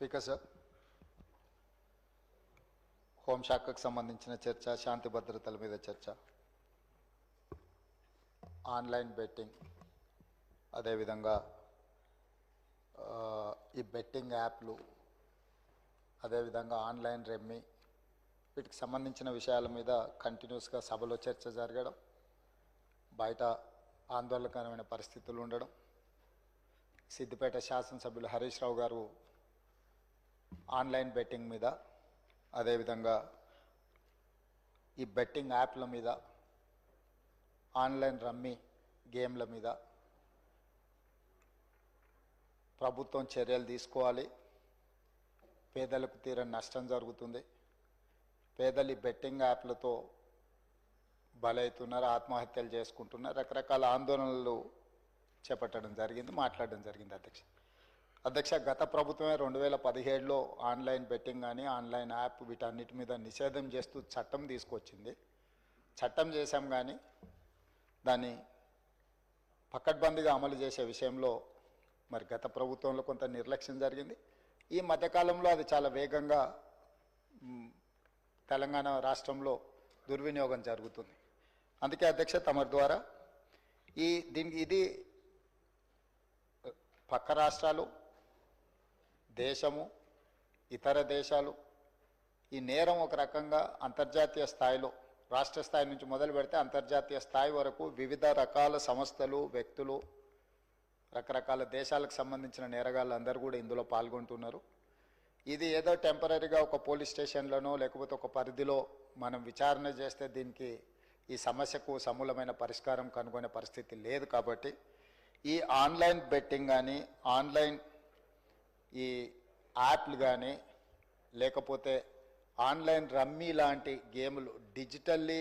Speaker sir, హోంశాఖకు సంబంధించిన చర్చ, శాంతి భద్రతల మీద చర్చ, ఆన్లైన్ బెట్టింగ్, అదేవిధంగా ఈ బెట్టింగ్ యాప్లు, అదేవిధంగా ఆన్లైన్ రెమ్మీ, వీటికి సంబంధించిన విషయాల మీద కంటిన్యూస్గా సభలో చర్చ జరగడం, బయట ఆందోళనకరమైన పరిస్థితులు ఉండడం, సిద్దిపేట శాసనసభ్యులు హరీష్ రావు గారు ఆన్లైన్ బెట్టింగ్ మీద, అదేవిధంగా ఈ బెట్టింగ్ యాప్ల మీద, ఆన్లైన్ రమ్మీ గేమ్ల మీద ప్రభుత్వం చర్యలు తీసుకోవాలి. పేదలకు తీరని నష్టం జరుగుతుంది. పేదలు బెట్టింగ్ యాప్లతో బలవుతున్నారు, ఆత్మహత్యలు చేసుకుంటున్నారు, రకరకాల ఆందోళనలు చేపట్టడం జరిగింది, మాట్లాడడం జరిగింది. అధ్యక్ష, గత ప్రభుత్వమే 2017లో ఆన్లైన్ బెట్టింగ్ కానీ ఆన్లైన్ యాప్ వీటన్నిటి మీద నిషేధం చేస్తూ చట్టం తీసుకొచ్చింది. చట్టం చేశాం కానీ దాన్ని పకడ్బందీగా అమలు చేసే విషయంలో మరి గత ప్రభుత్వంలో కొంత నిర్లక్ష్యం జరిగింది. ఈ మధ్యకాలంలో అది చాలా వేగంగా తెలంగాణ రాష్ట్రంలో దుర్వినియోగం జరుగుతుంది. అందుకే అధ్యక్ష, తమరి ద్వారా ఇది పక్క రాష్ట్రాలు, దేశము, ఇతర దేశాలు ఈ నేరం ఒక రకంగా అంతర్జాతీయ స్థాయిలో, రాష్ట్ర స్థాయి నుంచి మొదలు పెడితే అంతర్జాతీయ స్థాయి వరకు వివిధ రకాల సంస్థలు, వ్యక్తులు, రకరకాల దేశాలకు సంబంధించిన నేరగాళ్ళు అందరూ కూడా ఇందులో పాల్గొంటున్నారు. ఇది ఏదో టెంపరీగా ఒక పోలీస్ స్టేషన్లోనో లేకపోతే ఒక పరిధిలో మనం విచారణ చేస్తే దీనికి ఈ సమస్యకు సమూలమైన పరిష్కారం కనుగొనే పరిస్థితి లేదు. కాబట్టి ఈ ఆన్లైన్ బెట్టింగ్ కానీ, ఆన్లైన్ ఈ యాప్లు కానీ, లేకపోతే ఆన్లైన్ రమ్మీ లాంటి గేములు, డిజిటల్లీ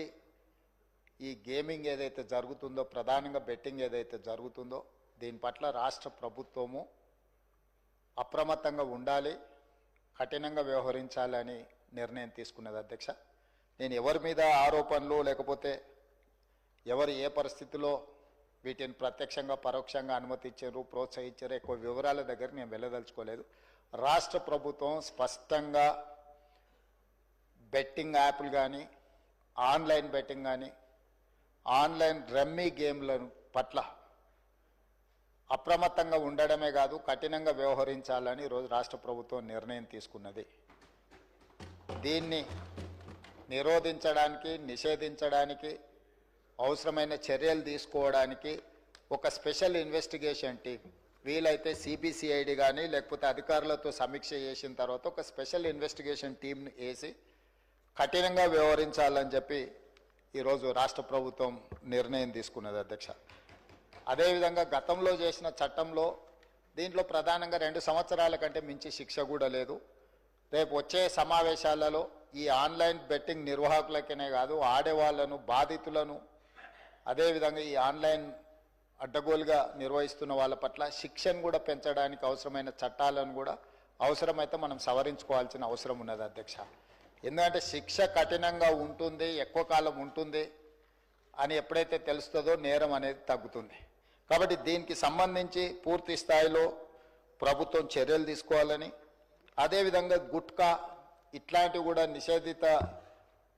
ఈ గేమింగ్ ఏదైతే జరుగుతుందో, ప్రధానంగా బెట్టింగ్ ఏదైతే జరుగుతుందో, దీని పట్ల రాష్ట్ర ప్రభుత్వము అప్రమత్తంగా ఉండాలి, కఠినంగా వ్యవహరించాలని నిర్ణయం తీసుకున్నది. అధ్యక్ష, నేను ఎవరి మీద ఆరోపణలు లేకపోతే ఎవరు ఏ పరిస్థితిలో వీటిని ప్రత్యక్షంగా పరోక్షంగా అనుమతించారు, ప్రోత్సహించారు, ఎక్కువ వివరాల దగ్గర నేను వెళ్ళదలుచుకోలేదు. రాష్ట్ర ప్రభుత్వం స్పష్టంగా బెట్టింగ్ యాప్లు కానీ, ఆన్లైన్ బెట్టింగ్ కానీ, ఆన్లైన్ రమ్మీ గేమ్ల పట్ల అప్రమత్తంగా ఉండడమే కాదు, కఠినంగా వ్యవహరించాలని ఈరోజు రాష్ట్ర ప్రభుత్వం నిర్ణయం తీసుకున్నది. దీన్ని నిరోధించడానికి, నిషేధించడానికి అవసరమైన చర్యలు తీసుకోవడానికి ఒక స్పెషల్ ఇన్వెస్టిగేషన్ టీం, వీలైతే సిబిసిఐడి కానీ లేకపోతే అధికారులతో సమీక్ష చేసిన తర్వాత ఒక స్పెషల్ ఇన్వెస్టిగేషన్ టీంని వేసి కఠినంగా వ్యవహరించాలని చెప్పి ఈరోజు రాష్ట్ర ప్రభుత్వం నిర్ణయం తీసుకున్నది. అధ్యక్ష, అదేవిధంగా గతంలో చేసిన చట్టంలో దీంట్లో ప్రధానంగా 2 సంవత్సరాల కంటే మించి శిక్ష కూడా లేదు. రేపు వచ్చే సమావేశాలలో ఈ ఆన్లైన్ బెట్టింగ్ నిర్వాహకులకనే కాదు, ఆడేవాళ్లను, బాధితులను, అదేవిధంగా ఈ ఆన్లైన్ అడ్డగోలుగా నిర్వహిస్తున్న వాళ్ళ పట్ల శిక్షను కూడా పెంచడానికి అవసరమైన చట్టాలను కూడా అవసరమైతే మనం సవరించుకోవాల్సిన అవసరం ఉన్నది. అధ్యక్ష, ఎందుకంటే శిక్ష కఠినంగా ఉంటుంది, ఎక్కువ కాలం ఉంటుంది అని ఎప్పుడైతే తెలుస్తుందో నేరం అనేది తగ్గుతుంది. కాబట్టి దీనికి సంబంధించి పూర్తి స్థాయిలో ప్రభుత్వం చర్యలు తీసుకోవాలని, అదేవిధంగా గుట్కా ఇట్లాంటివి కూడా నిషేధిత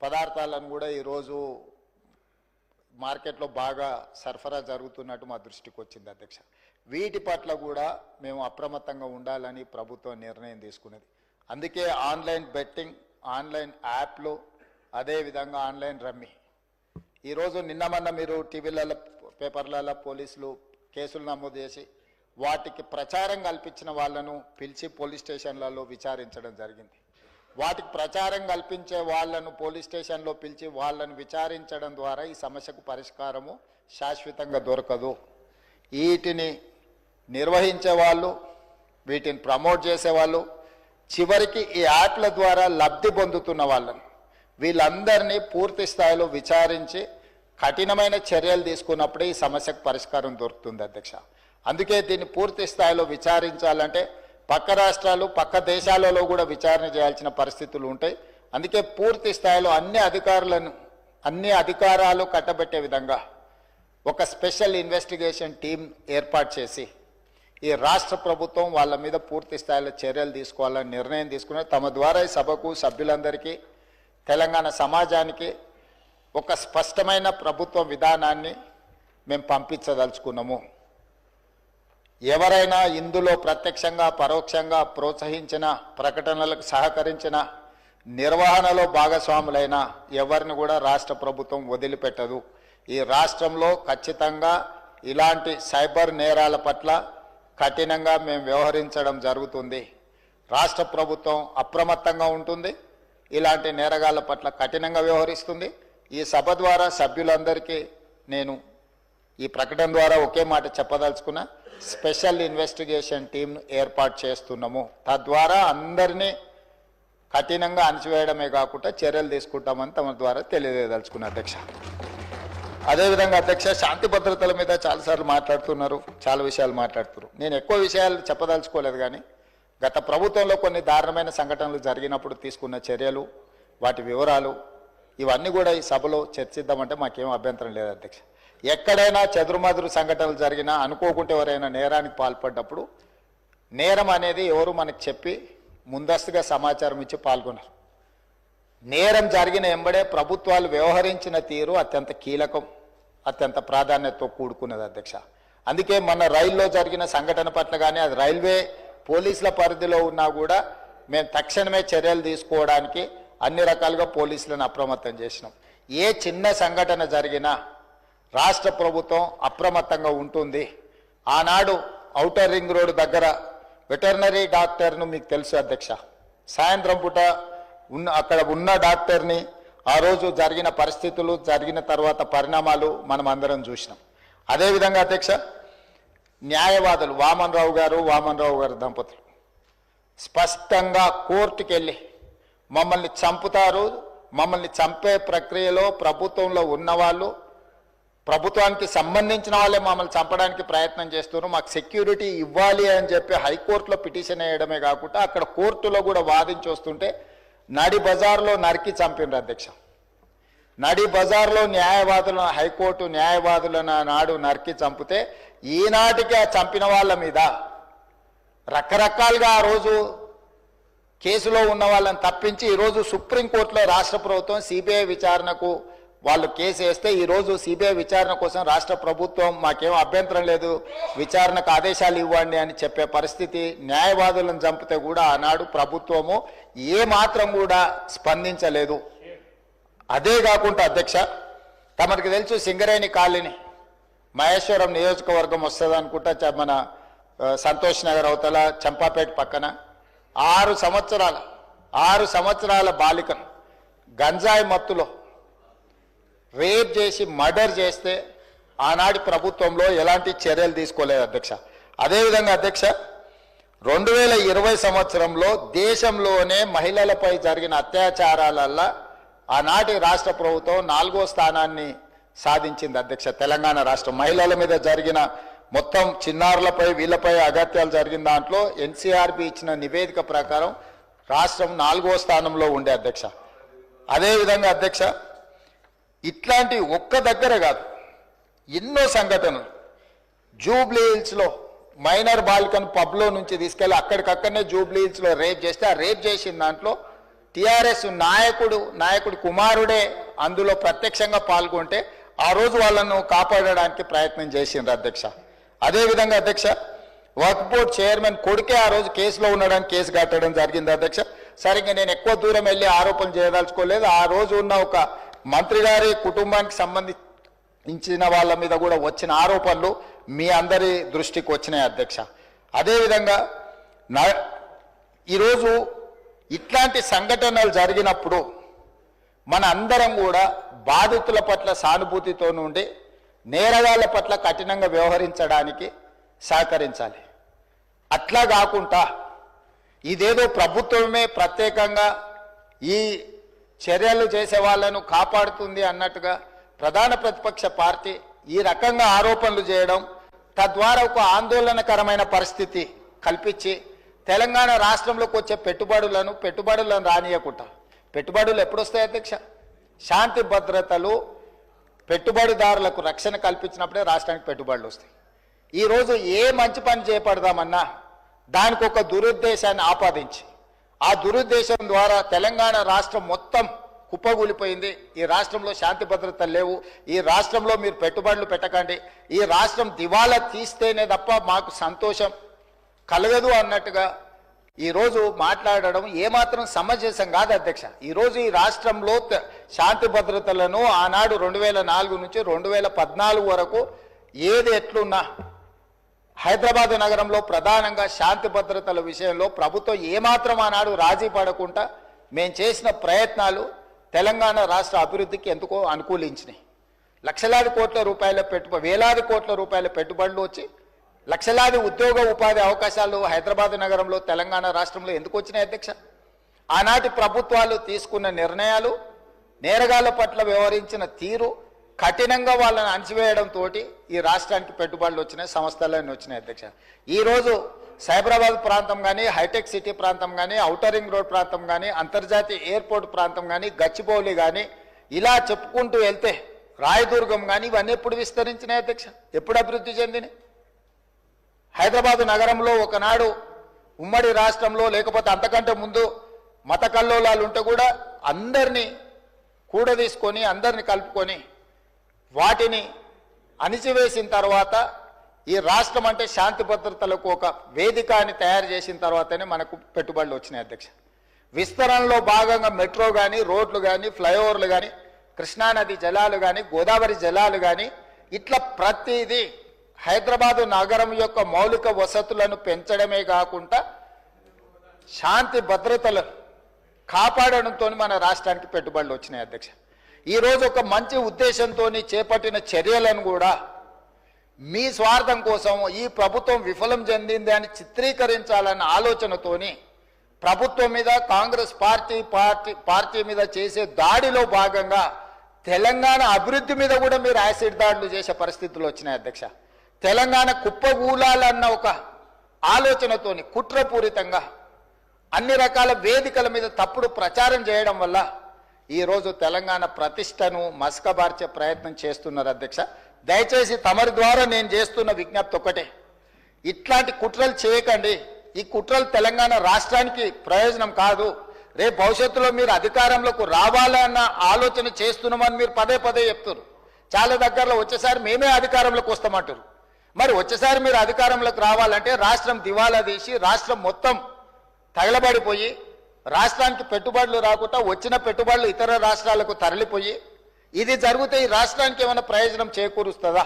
పదార్థాలను కూడా ఈరోజు మార్కెట్లో బాగా సరఫరా జరుగుతున్నట్టు మా దృష్టికి వచ్చింది. అధ్యక్ష, వీటి పట్ల కూడా మేము అప్రమత్తంగా ఉండాలని ప్రభుత్వం నిర్ణయం తీసుకున్నది. అందుకే ఆన్లైన్ బెట్టింగ్, ఆన్లైన్ యాప్లు, అదేవిధంగా ఆన్లైన్ రమ్మీ, ఈరోజు నిన్న మీరు టీవీలలో, పేపర్లలో పోలీసులు కేసులు నమోదు చేసి వాటికి ప్రచారం కల్పించిన వాళ్ళను పిలిచి పోలీస్ స్టేషన్లలో విచారించడం జరిగింది. వాటికి ప్రచారం కల్పించే వాళ్ళను పోలీస్ స్టేషన్లో పిలిచి వాళ్ళను విచారించడం ద్వారా ఈ సమస్యకు పరిష్కారము శాశ్వతంగా దొరకదు. వీటిని నిర్వహించే వాళ్ళు, వీటిని ప్రమోట్ చేసేవాళ్ళు, చివరికి ఈ యాప్ల ద్వారా లబ్ధి పొందుతున్న వాళ్ళను, వీళ్ళందరినీ పూర్తి స్థాయిలో విచారించి కఠినమైన చర్యలు తీసుకున్నప్పుడే ఈ సమస్యకు పరిష్కారం దొరుకుతుంది. అధ్యక్ష, అందుకే దీన్ని పూర్తి స్థాయిలో విచారించాలంటే పక్క రాష్ట్రాలు, పక్క దేశాలలో కూడా విచారణ చేయాల్సిన పరిస్థితులు ఉంటాయి. అందుకే పూర్తి స్థాయిలో అన్ని అధికారాలు కట్టబెట్టే విధంగా ఒక స్పెషల్ ఇన్వెస్టిగేషన్ టీం ఏర్పాటు చేసి ఈ రాష్ట్ర ప్రభుత్వం వాళ్ళ మీద పూర్తి స్థాయిలో చర్యలు తీసుకోవాలని నిర్ణయం తీసుకున్నారు. తమ ద్వారా ఈ సభకు సభ్యులందరికీ తెలంగాణ సమాజానికి ఒక స్పష్టమైన ప్రభుత్వ విధానాన్ని మేము పంపించదలుచుకున్నాము. ఎవరైనా ఇందులో ప్రత్యక్షంగా పరోక్షంగా ప్రోత్సహించిన, ప్రకటనలకు సహకరించిన, నిర్వహణలో భాగస్వాములైన ఎవరిని కూడా రాష్ట్ర ప్రభుత్వం వదిలిపెట్టదు. ఈ రాష్ట్రంలో ఖచ్చితంగా ఇలాంటి సైబర్ నేరాల పట్ల కఠినంగా మేము వ్యవహరించడం జరుగుతుంది. రాష్ట్ర ప్రభుత్వం అప్రమత్తంగా ఉంటుంది, ఇలాంటి నేరగాళ్ల పట్ల కఠినంగా వ్యవహరిస్తుంది. ఈ సభ ద్వారా సభ్యులందరికీ నేను ఈ ప్రకటన ద్వారా ఒకే మాట చెప్పదలుచుకున్నా, స్పెషల్ ఇన్వెస్టిగేషన్ టీంను ఏర్పాటు చేస్తున్నాము. తద్వారా అందరినీ కఠినంగా అణచివేయడమే కాకుండా చర్యలు తీసుకుంటామని తమ ద్వారా తెలియజేయదలుచుకున్నా అధ్యక్ష. అదేవిధంగా అధ్యక్ష, శాంతి భద్రతల మీద చాలాసార్లు మాట్లాడుతున్నారు, చాలా విషయాలు మాట్లాడుతున్నారు. నేను ఎక్కువ విషయాలు చెప్పదలుచుకోలేదు, కానీ గత ప్రభుత్వంలో కొన్ని దారుణమైన సంఘటనలు జరిగినప్పుడు తీసుకున్న చర్యలు, వాటి వివరాలు ఇవన్నీ కూడా ఈ సభలో చర్చిద్దామంటే మాకేం అభ్యంతరం లేదు అధ్యక్ష. ఎక్కడైనా చెదురుమదురు సంఘటనలు జరిగినా, అనుకోకుంటే ఎవరైనా నేరానికి పాల్పడ్డప్పుడు నేరం అనేది ఎవరు మనకు చెప్పి ముందస్తుగా సమాచారం ఇచ్చి పాల్గొన్నారు. నేరం జరిగిన ఎంబడే ప్రభుత్వాలు వ్యవహరించిన తీరు అత్యంత కీలకం, అత్యంత ప్రాధాన్యతతో కూడుకున్నది అధ్యక్ష. అందుకే మన రైల్లో జరిగిన సంఘటన పట్ల కానీ, అది రైల్వే పోలీసుల పరిధిలో ఉన్నా కూడా మేము తక్షణమే చర్యలు తీసుకోవడానికి అన్ని రకాలుగా పోలీసులను అప్రమత్తం చేసినాం. ఏ చిన్న సంఘటన జరిగినా రాష్ట్ర ప్రభుత్వం అప్రమత్తంగా ఉంటుంది. ఆనాడు ఔటర్ రింగ్ రోడ్డు దగ్గర వెటర్నరీ డాక్టర్ను మీకు తెలుసు అధ్యక్ష, సాయంత్రం పూట అక్కడ ఉన్న డాక్టర్ని ఆ రోజు జరిగిన పరిస్థితులు, జరిగిన తర్వాత పరిణామాలు మనం అందరం చూసినాం. అదేవిధంగా అధ్యక్ష, న్యాయవాదులు వామన్ రావు గారు దంపతులు స్పష్టంగా కోర్టుకు వెళ్ళి మమ్మల్ని చంపుతారు, మమ్మల్ని చంపే ప్రక్రియలో ప్రభుత్వంలో ఉన్నవాళ్ళు, ప్రభుత్వానికి సంబంధించిన వాళ్ళే మమ్మల్ని చంపడానికి ప్రయత్నం చేస్తున్నారు, మాకు సెక్యూరిటీ ఇవ్వాలి అని చెప్పి హైకోర్టులో పిటిషన్ వేయడమే కాకుండా అక్కడ కోర్టులో కూడా వాదించి వస్తుంటే నడి బజార్లో నరికి చంపినారు అధ్యక్ష. నడి బజార్లో న్యాయవాదులను, హైకోర్టు న్యాయవాదులను నాడు నరికి చంపితే ఈనాటికి ఆ చంపిన వాళ్ళ మీద రకరకాలుగా ఆ రోజు కేసులో ఉన్న వాళ్ళని తప్పించి ఈరోజు సుప్రీంకోర్టులో రాష్ట్ర ప్రభుత్వం సిబిఐ విచారణకు వాళ్ళు కేసు వేస్తే ఈరోజు సిబిఐ విచారణ కోసం రాష్ట్ర ప్రభుత్వం మాకేం అభ్యంతరం లేదు, విచారణకు ఆదేశాలు ఇవ్వండి అని చెప్పే పరిస్థితి. న్యాయవాదులను చంపితే కూడా ఆనాడు ప్రభుత్వము ఏమాత్రం కూడా స్పందించలేదు. అదే కాకుండా అధ్యక్ష, తమకు తెలుసు సింగరేణి కాలనీ మహేశ్వరం నియోజకవర్గం వస్తుంది అనుకుంటా, మన సంతోష్ నగర్ అవతల చంపాపేట పక్కన 6 సంవత్సరాల బాలికను గంజాయి మత్తులో రేప్ చేసి మర్డర్ చేస్తే ఆనాటి ప్రభుత్వంలో ఎలాంటి చర్యలు తీసుకోలేదు అధ్యక్ష. అదేవిధంగా అధ్యక్ష, 2020 సంవత్సరంలో దేశంలోనే మహిళలపై జరిగిన అత్యాచారాలల్లో ఆనాటి రాష్ట్ర ప్రభుత్వం 4వ స్థానాన్ని సాధించింది అధ్యక్ష. తెలంగాణ రాష్ట్రం మహిళల మీద జరిగిన మొత్తం చిన్నారులపై వీళ్ళపై అగత్యాలు జరిగిన దాంట్లో ఎన్సీఆర్బీ ఇచ్చిన నివేదిక ప్రకారం రాష్ట్రం 4వ స్థానంలో ఉండే అధ్యక్ష. అదేవిధంగా అధ్యక్ష, ఇట్లాంటి ఒక్క దగ్గర కాదు, ఎన్నో సంఘటనలు. జూబ్లీ హిల్స్లో మైనర్ బాలికను పబ్లో నుంచి తీసుకెళ్ళి అక్కడికక్కడనే జూబ్లీ హిల్స్లో రేప్ చేస్తే ఆ రేప్ చేసిన దాంట్లో టీఆర్ఎస్ నాయకుడి కుమారుడే అందులో ప్రత్యక్షంగా పాల్గొంటే ఆ రోజు వాళ్ళను కాపాడడానికి ప్రయత్నం చేసిండ్రు అధ్యక్ష. అదేవిధంగా అధ్యక్ష, వర్క్ బోర్డ్ చైర్మన్ కొడుకే ఆ రోజు కేసులో ఉండడానికి కేసు కట్టడం జరిగింది అధ్యక్ష. సరిగ్గా నేను ఎక్కువ దూరం వెళ్ళి ఆరోపణలు చేయదలుచుకోలేదు. ఆ రోజు ఉన్న ఒక మంత్రి గారి కుటుంబానికి సంబంధించిన వాళ్ళ మీద కూడా వచ్చిన ఆరోపణలు మీ అందరి దృష్టికి వచ్చినాయి అధ్యక్ష. అదేవిధంగా ఈరోజు ఇట్లాంటి సంఘటనలు జరిగినప్పుడు మన అందరం కూడా బాధితుల పట్ల సానుభూతితో నుండి నేరగాళ్ల పట్ల కఠినంగా వ్యవహరించడానికి సహకరించాలి. అట్లా కాకుండా ఇదేదో ప్రభుత్వమే ప్రత్యేకంగా ఈ చర్యలు చేసే వాళ్ళను కాపాడుతుంది అన్నట్టుగా ప్రధాన ప్రతిపక్ష పార్టీ ఈ రకంగా ఆరోపణలు చేయడం, తద్వారా ఒక ఆందోళనకరమైన పరిస్థితి కల్పించి తెలంగాణ రాష్ట్రంలోకి వచ్చే పెట్టుబడులను రానియకుండా, పెట్టుబడులు ఎప్పుడు వస్తాయి అధ్యక్ష? శాంతి భద్రతలు పెట్టుబడిదారులకు రక్షణ కల్పించినప్పుడే రాష్ట్రానికి పెట్టుబడులు వస్తాయి. ఈరోజు ఏ మంచి పని చేపడదామన్నా దానికి ఒక దురుద్దేశాన్ని ఆపాదించి ఆ దురుద్దేశం ద్వారా తెలంగాణ రాష్ట్రం మొత్తం కుప్పగూలిపోయింది. ఈ రాష్ట్రంలో శాంతి భద్రతలు లేవు, ఈ రాష్ట్రంలో మీరు పెట్టుబడులు పెట్టకండి, ఈ రాష్ట్రం దివాలా తీస్తేనే తప్ప మాకు సంతోషం కలగదు అన్నట్టుగా ఈరోజు మాట్లాడడం ఏమాత్రం సమంజసం కాదు అధ్యక్ష. ఈరోజు ఈ రాష్ట్రంలో శాంతి భద్రతలను ఆనాడు 2004 నుంచి 2014 వరకు ఏది ఎట్లున్నా హైదరాబాద్ నగరంలో ప్రధానంగా శాంతి భద్రతల విషయంలో ప్రభుత్వం ఏమాత్రం ఆనాడు రాజీ పడకుండా మేము చేసిన ప్రయత్నాలు తెలంగాణ రాష్ట్ర అభివృద్ధికి ఎందుకో అనుకూలించినాయి. లక్షలాది కోట్ల రూపాయల వేలాది కోట్ల రూపాయల పెట్టుబడులు వచ్చి లక్షలాది ఉద్యోగ ఉపాధి అవకాశాలు హైదరాబాద్ నగరంలో తెలంగాణ రాష్ట్రంలో ఎందుకు వచ్చినాయి అధ్యక్ష? ఆనాటి ప్రభుత్వాలు తీసుకున్న నిర్ణయాలు, నేరగాళ్ల పట్ల వ్యవహరించిన తీరు, కఠినంగా వాళ్ళని అణచివేయడంతో ఈ రాష్ట్రానికి పెట్టుబడులు వచ్చినాయి, సంస్థలన్నీ వచ్చినాయి అధ్యక్ష. ఈరోజు సైబరాబాద్ ప్రాంతం కానీ, హైటెక్ సిటీ ప్రాంతం కానీ, ఔటర్ రింగ్ రోడ్ ప్రాంతం కానీ, అంతర్జాతీయ ఎయిర్పోర్ట్ ప్రాంతం కానీ, గచ్చిబౌలి కానీ, ఇలా చెప్పుకుంటూ వెళ్తే రాయదుర్గం కానీ ఇవన్నీ ఎప్పుడు విస్తరించినాయి అధ్యక్ష? ఎప్పుడు అభివృద్ధి చెందినాయి? హైదరాబాద్ నగరంలో ఒకనాడు ఉమ్మడి రాష్ట్రంలో లేకపోతే అంతకంటే ముందు మత కల్లోలాలు ఉంటే కూడా అందరినీ కూడదీసుకొని అందరిని కలుపుకొని వాటిని అణిచివేసిన తర్వాత ఈ రాష్ట్రం అంటే శాంతి భద్రతలకు ఒక వేదిక అని తయారు చేసిన తర్వాతనే మనకు పెట్టుబడులు వచ్చినాయి అధ్యక్ష. విస్తరణలో భాగంగా మెట్రో కానీ, రోడ్లు కానీ, ఫ్లైఓవర్లు కానీ, కృష్ణానది జలాలు కానీ, గోదావరి జలాలు కానీ, ఇట్లా ప్రతిదీ హైదరాబాదు నగరం యొక్క మౌలిక వసతులను పెంచడమే కాకుండా శాంతి భద్రతలు కాపాడడంతో మన రాష్ట్రానికి పెట్టుబడులు వచ్చినాయి అధ్యక్ష. ఈరోజు ఒక మంచి ఉద్దేశంతో చేపట్టిన చర్యలను కూడా మీ స్వార్థం కోసం ఈ ప్రభుత్వం విఫలం చెందింది అని చిత్రీకరించాలన్న ఆలోచనతోని ప్రభుత్వం మీద, కాంగ్రెస్ పార్టీ మీద చేసే దాడిలో భాగంగా తెలంగాణ అభివృద్ధి మీద కూడా మీరు యాసిడ్ దాడులు చేసే పరిస్థితులు వచ్చినాయి అధ్యక్ష. తెలంగాణ కుప్పగూలాలన్న ఒక ఆలోచనతోని కుట్రపూరితంగా అన్ని రకాల వేదికల మీద తప్పుడు ప్రచారం చేయడం వల్ల ఈరోజు తెలంగాణ ప్రతిష్టను మసకబార్చే ప్రయత్నం చేస్తున్నారు అధ్యక్ష. దయచేసి తమరి ద్వారా నేను చేస్తున్న విజ్ఞప్తి ఒకటే, ఇట్లాంటి కుట్రలు చేయకండి. ఈ కుట్రలు తెలంగాణ రాష్ట్రానికి ప్రయోజనం కాదు. రేపు భవిష్యత్తులో మీరు అధికారంలోకి రావాలన్న ఆలోచన చేస్తున్నామని మీరు పదే పదే చెప్తారు. చాలా దగ్గరలో వచ్చేసారి మేమే అధికారంలోకి వస్తామంటారు. మరి వచ్చేసారి మీరు అధికారంలోకి రావాలంటే రాష్ట్రం దివాలా తీసి రాష్ట్రం మొత్తం తగలబడిపోయి రాష్ట్రానికి పెట్టుబడులు రాకుండా వచ్చిన పెట్టుబడులు ఇతర రాష్ట్రాలకు తరలిపోయి ఇది జరిగితే ఈ రాష్ట్రానికి ఏమైనా ప్రయోజనం చేకూరుస్తుందా?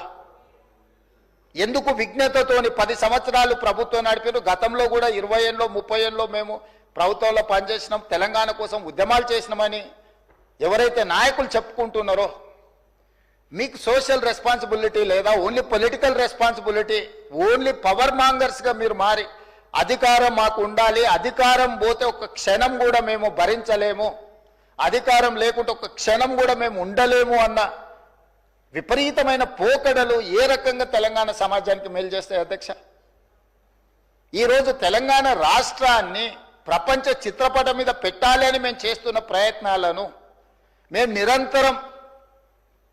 ఎందుకు విజ్ఞతతోని 10 సంవత్సరాలు ప్రభుత్వం నడిపారు. గతంలో కూడా 20 ఏళ్ళలో 30 ఏళ్ళలో మేము ప్రభుత్వంలో పనిచేసినాం, తెలంగాణ కోసం ఉద్యమాలు చేసినామని ఎవరైతే నాయకులు చెప్పుకుంటున్నారో మీకు సోషల్ రెస్పాన్సిబిలిటీ లేదా? Only political responsibility, only power మాంగర్స్గా మీరు మారి అధికారం మాకు ఉండాలి, అధికారం పోతే ఒక క్షణం కూడా మేము భరించలేము, అధికారం లేకుంటే ఒక క్షణం కూడా మేము ఉండలేము అన్న విపరీతమైన పోకడలు ఏ రకంగా తెలంగాణ సమాజానికి మేలు చేస్తాయి అధ్యక్ష? ఈరోజు తెలంగాణ రాష్ట్రాన్ని ప్రపంచ చిత్రపటం మీద పెట్టాలి అని మేము చేస్తున్న ప్రయత్నాలను మేము నిరంతరం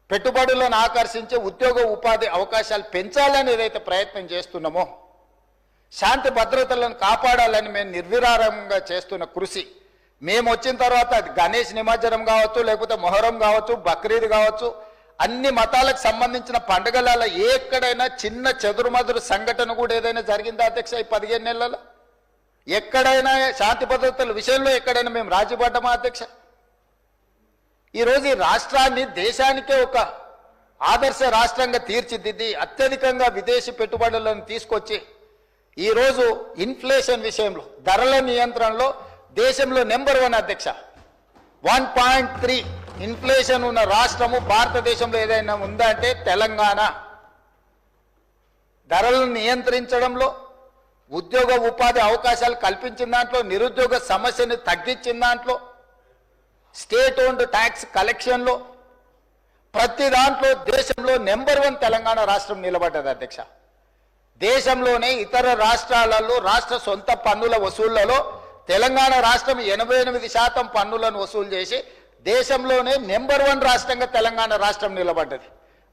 పెట్టుబడులను ఆకర్షించే ఉద్యోగ ఉపాధి అవకాశాలు పెంచాలని ఏదైతే ప్రయత్నం చేస్తున్నామో, శాంతి భద్రతలను కాపాడాలని మేము నిర్విరామంగా చేస్తున్న కృషి, మేము వచ్చిన తర్వాత అది గణేష్ నిమజ్జనం కావచ్చు, లేకపోతే మొహరం కావచ్చు, బక్రీద్ కావచ్చు, అన్ని మతాలకు సంబంధించిన పండుగలలో ఎక్కడైనా చిన్న చెదురుమదురు సంఘటన కూడా ఏదైనా జరిగిందా అధ్యక్ష? ఈ 15 నెలలలో ఎక్కడైనా శాంతి భద్రతల విషయంలో ఎక్కడైనా మేము రాజీపడ్డామా అధ్యక్ష? ఈరోజు ఈ రాష్ట్రాన్ని దేశానికే ఒక ఆదర్శ రాష్ట్రంగా తీర్చిదిద్ది అత్యధికంగా విదేశీ పెట్టుబడులను తీసుకొచ్చి ఈరోజు ఇన్ఫ్లేషన్ విషయంలో, ధరల నియంత్రణలో దేశంలో నెంబర్ 1 అధ్యక్ష. 1.3 ఇన్ఫ్లేషన్ ఉన్న రాష్ట్రము భారతదేశంలో ఏదైనా ఉందా అంటే తెలంగాణ. ధరలను నియంత్రించడంలో, ఉద్యోగ ఉపాధి అవకాశాలు కల్పించిన దాంట్లో, నిరుద్యోగ సమస్యను తగ్గించిన దాంట్లో, స్టేట్ ఓన్డ్ ట్యాక్స్ కలెక్షన్లో, ప్రతి దాంట్లో దేశంలో నెంబర్ 1 తెలంగాణ రాష్ట్రం నిలబడ్డది అధ్యక్ష. దేశంలోనే ఇతర రాష్ట్రాలలో రాష్ట్ర సొంత పన్నుల వసూళ్లలో తెలంగాణ రాష్ట్రం 88% పన్నులను వసూలు చేసి దేశంలోనే నెంబర్ 1 రాష్ట్రంగా తెలంగాణ రాష్ట్రం నిలబడ్డది.